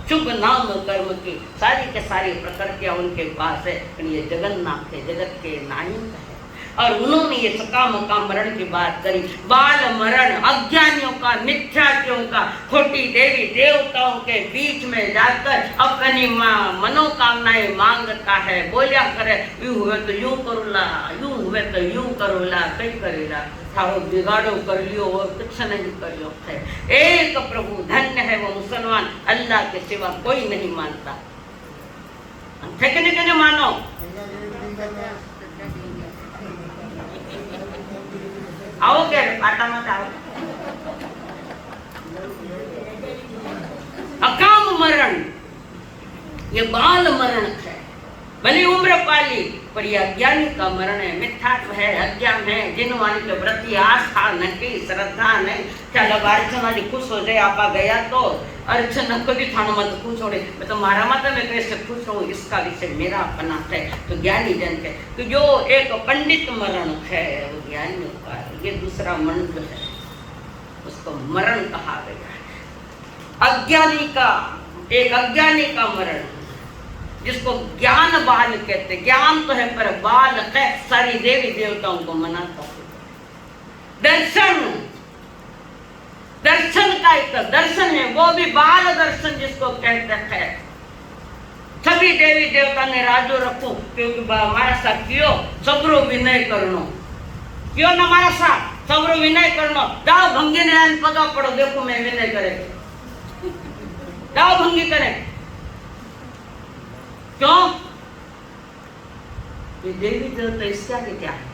शुभ नाम कर्म की सारी के सारी प्रकृतियां उनके पास है। ये जगन्नाथ है, जगत के नायक है। और उन्होंने ये सकाम का मरण की बात करी, बाल मरण अज्ञानियों का, मिथ्यात्वों का, खोटी देवी देवताओं के बीच में जाकर अपनी मनोकामनाएं मांगता है। बोलिया करे यूं हुए तो यूं करूला, यूं हुए तो यूं करूला, कई करेला थारो बिगाड़ो कर लियो और कुछ नहीं करियो है। एक प्रभु धन्य है वो मुसलमान, अल्लाह के सिवा कोई नहीं मानता। ठेकने मानो आओ क्या पाटा मत आओ। अकाम मरण ये बाल मरण है, भली उम्र पाली पर यह अज्ञानी का मरण है, मिथ्यात्व है, अज्ञान है। जिन वाली के प्रति आस्था नहीं, श्रद्धा नहीं। चल अब अर्चना जी खुश हो जाए, आपा गया तो अर्चना कभी थाना मत खुश हो रही, मैं तो मारा माता में कैसे खुश हूँ, इसका विषय मेरा अपना है। तो ज्ञानी जन के तो जो एक पंडित मरण है वो ज्ञानियों का, ये दूसरा मंत्र है उसको मरण कहा गया है। अज्ञानी का एक अज्ञानी का मरण जिसको ज्ञान बाल कहते, ज्ञान तो है पर बाल है, सारी देवी देवताओं को मनाता है। दर्शन, दर्शन का एक दर्शन है, वो भी बाल दर्शन जिसको कहते हैं। सभी देवी देवता ने राजो रखो क्योंकि हमारा साथ क्यों सबरो विनय करनो, क्यों न हमारा साथ सबरो विनय करनो। जाओ भंगी ने पगा पड़ो, देखो मैं विनय करे, जाओ भंगी करे। क्यों? ये देवी देवता इसका क्या है?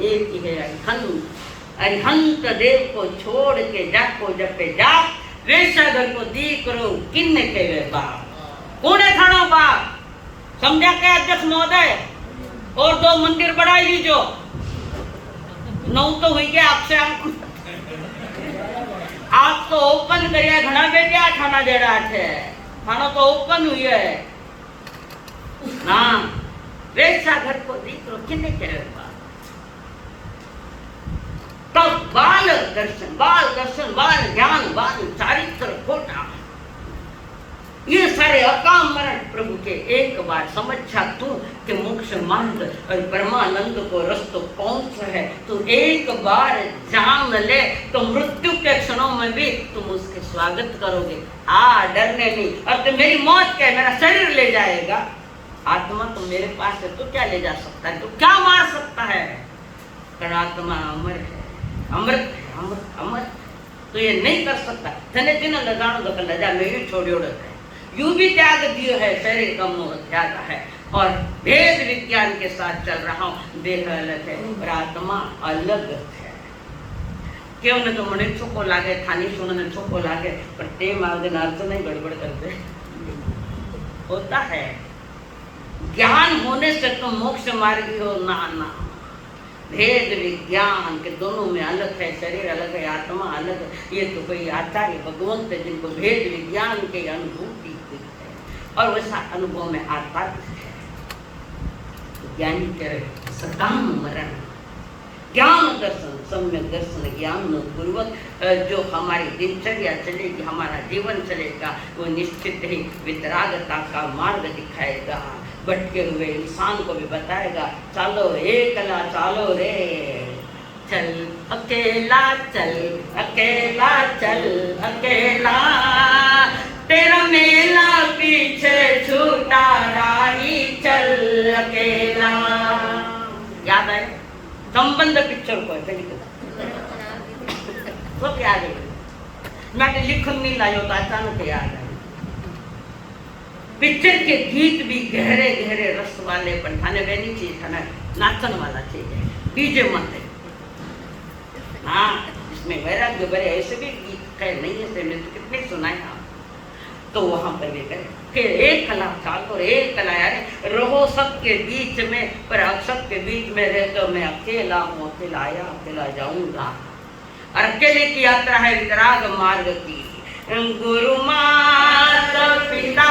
एक ही है अरिहंत। अरिहंत देव को छोड़ के जाको जपे जाप, वेशागर को दी करो किन्ने के वे बाप। कौन है थानो बाप? समझा के अध्यक्ष महोदय? और दो मंदिर बढ़ाई लीजो, 9 तो हुई गया आपसे। आप तो ओपन करिए, घना बेटिया थाना दे रहा थे, थाना तो ओपन हुई है ना। वेशागर को दी करो किन्ने के वे बाप। तब बाल दर्शन, बाल दर्शन, बाल ज्ञान, बाल चारित्र खोटा, ये सारे अकाम मरण प्रभु के एक बार समझ जा तू कि मोक्ष मार्ग और परमानंद को रस्तो कौन सा है, तो एक बार जान ले तो मृत्यु के क्षणों में भी तुम उसके स्वागत करोगे। डरने नहीं। और तो मेरी मौत क्या है, मेरा शरीर ले जाएगा, आत्मा तो मेरे पास है, तो क्या ले जा सकता है, तो क्या मार सकता है। कारण आत्मा अमर है, अमृत है, अमृत अमर। तो ये नहीं कर सकता। थने दिन लगानो तो लजा में यूं छोड़ियो है, यूं भी त्याग दियो है, शरीर का मोह त्याग है और भेद विज्ञान के साथ चल रहा हूँ। देह अलग है और आत्मा अलग है। क्यों न तो मने छोको लागे, थानी सुनने छोको लागे, पर टेम आगे अर्थ नहीं गड़बड़ करते होता है। ज्ञान होने से तुम मोक्ष मार्गी हो ना ना। भेद विज्ञान के दोनों में अलग है, शरीर अलग है, आत्मा अलग है। ये तो कोई आचार्य भगवंत है जिनको भेद विज्ञान की अनुभूति है और वैसा अनुभव में आता है। ज्ञानी के सकाम मरण, ज्ञान दर्शन, सम्यक दर्शन ज्ञान पूर्वक जो हमारी दिनचर्या चलेगी, हमारा जीवन चलेगा, वो निश्चित ही वितरागता का मार्ग दिखाएगा। भटके हुए इंसान को भी बताएगा, चलो एकला चलो रे, चल अकेला चल, अकेला चल, अकेला तेरा मेला पीछे छूटा राही चल अकेला। याद है संबंध पिक्चर को तो क्या है मैं लिखन नहीं लायो तो अचानक याद है। पिक्चर के गीत भी गहरे गहरे रस वाले पण थाने वेनी चीज थाने नाचन वाला चीज है, डीजे मत है। हाँ इसमें वैराग्य भरे ऐसे भी गीत कहे नहीं है, तो कितने सुनाए आप। तो वहां पर भी कहे कि एक कला चालो, एक कला यानी रहो सबके बीच में, पर अब सबके बीच में रह तो मैं अकेला हूँ, अकेला आया अकेला जाऊंगा। और अकेले की यात्रा है वितराग मार्ग की। गुरु माता पिता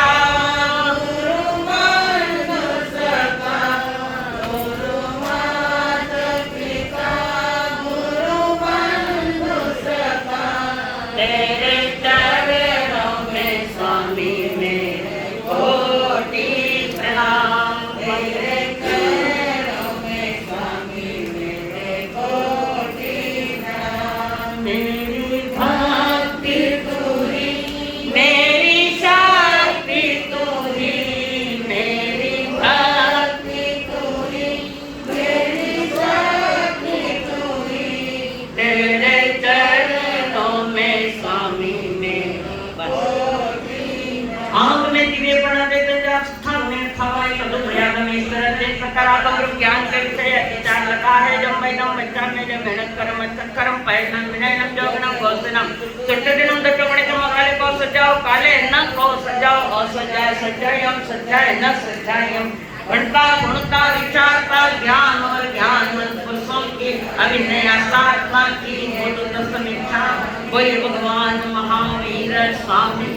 ज्ञान के विषय विचार लगा है। जब मैनम बच्चा में जब मेहनत करम कर्म पैदन विनयनम जोगनम गोसनम सुट्टदिनम दट्टमणे के मकाले को सजाओ काले न को सजाओ असजाय सजायम सजाय न सजायम। घंटा गुणता विचारता ज्ञान और ज्ञान पुरुषों की अभिनय साधना की हेतु दशमीक्षा कोई भगवान महावीर स्वामी।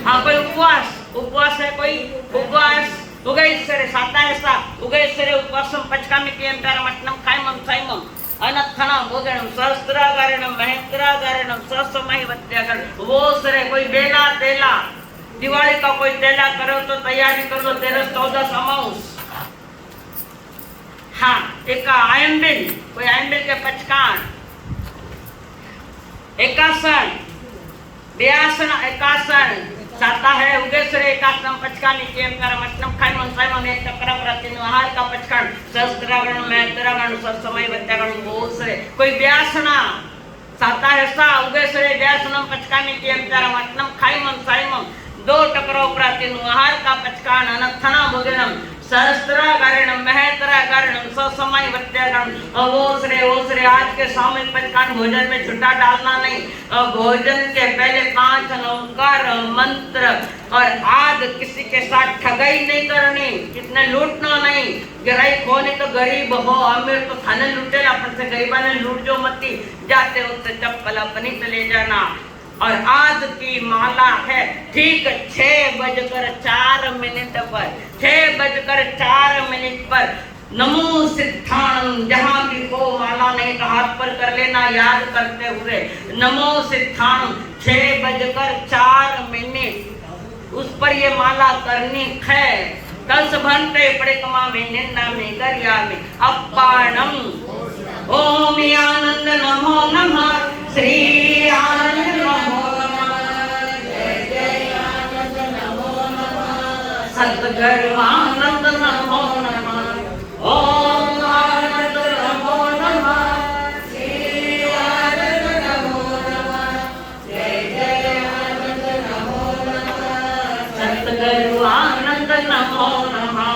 हाँ कोई उपवास, उपवास है कोई उपवास उगैश्वरे सातायसा उगैश्वरे उपवासम पचकामि केंद्रमट्टम कायमम सायमम अनथनम भोजनम सहस्त्रागारणम महेंद्रागारणम सहसमय वत्यागर। वो सरे कोई बेला तेला, दिवाली का कोई तेला करो तो तैयारी कर लो 13-14 अमाउंस। हाँ एक आयंबिल, कोई आयंबिल के पचकान, एकासन व्यासन एकासन साता है उगेश्वरे एकासनम पचकानि केंद्रमट्टम कायमम सायमम एक चक्र प्रतिन आहार का पचकान सहस्त्रागरण महेंद्रागरण सहसमय वत्यागर। वो सरे कोई व्यासना साता है सा उगेश्वरे व्यासनम पचकानि केंद्रमट्टम कायमम सायमम 2 टकरों प्रतिन आहार का पचकान अनथना भोजनम सहस्त्रागारणम महेंद्रागारणम सहसमय वत्यागरण। ओसरे आज के सामूहिक पचकान भोजन में छुट्टा डालना नहीं। भोजन के पहले 5 ओंकार मंत्र और आज किसी के साथ ठगाई नहीं करनी, कितने लूटना नहीं। गरीब हो नहीं तो गरीब हो, अमीर तो थाने लूटेला अपन से गरीबा ने लूट जो मती। जाते वक्त चप्पल अपनी तो ले जाना। और आज की माला है ठीक 6:04 पर, 6:04 पर नमो सिद्धाणम। जहाँ भी हो माला नहीं तो हाथ पर कर लेना याद करते हुए नमो सिद्धाणम 6:04 उस पर ये माला करनी है। 10 घंटे पड़े कमा में निन्ना में गरिया में अपाणम। ओम आनंद नमो नमः, श्री आनंद नमो नमः, जय जय आनंद नमो नमः, सद्गुरु आनंद नमो नमः। ओम आनंद नमो नमः, श्री आनंद नमो नमः, जय जय आनंद नमो नमः, सद्गुरु आनंद नमो नमः।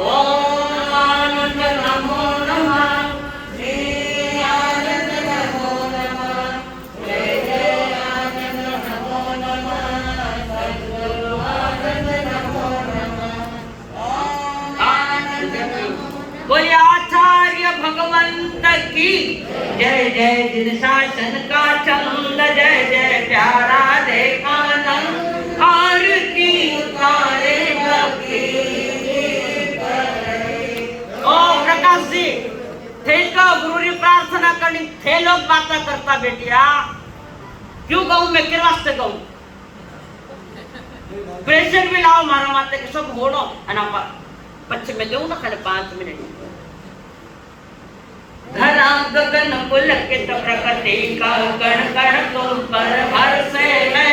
ओम आनंद नमो नमः, जय जय जिन शासन का चंद, जय जय प्यारा देखा नंद, आरती उतारे भक्ति। ओ प्रकाश जी, थे तो गुरु री प्रार्थना करनी, थे लोग बातें करता बेटिया, क्यों कहूँ मैं, किस वास्ते कहूँ? प्रेशर भी लाओ मारा माते के सब होड़ो, अना पश्चिम में दूँ ना खाली 5 मिनट। धरा गगन पुलकित प्रकृति का कण कण तुम पर हर्षे है,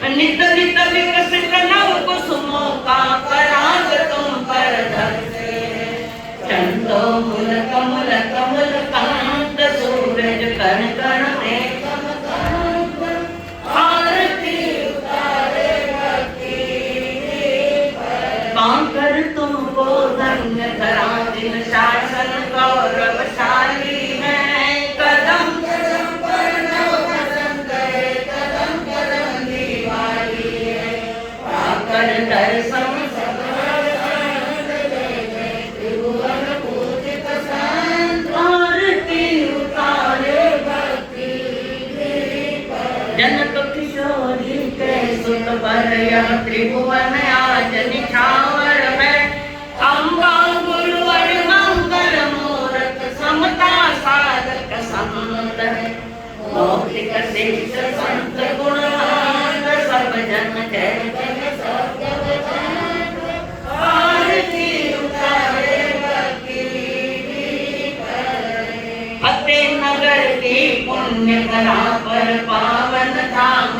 नित नित विकसित नव कुसुमों का पराग तुम पर धर्षे है। चंदो मुल कमल कमल कांत, सूरज कण कण में आरती उतारे भक्ति। पाकर तुमको धन्य धरा जिन शासन गौरवशाली है, कदम कदम पर नव वसंत है, कदम कदम दिवाली है। पाकर दर्शन त्रिभुवन पूजित संत, आरती उतारे भक्ति। जनक किशोरी के सुत पर यह त्रिभुवन आज निछावर है, अम्बा गुरुवर मंगल मूरत, समता साधक संत है। भौतिक शिष्ट संत गुणवान, सब जन जय जय सब जन, आरती उतारे भक्ति। फतेह नगर की पुण्य धरा पर, पावन धाम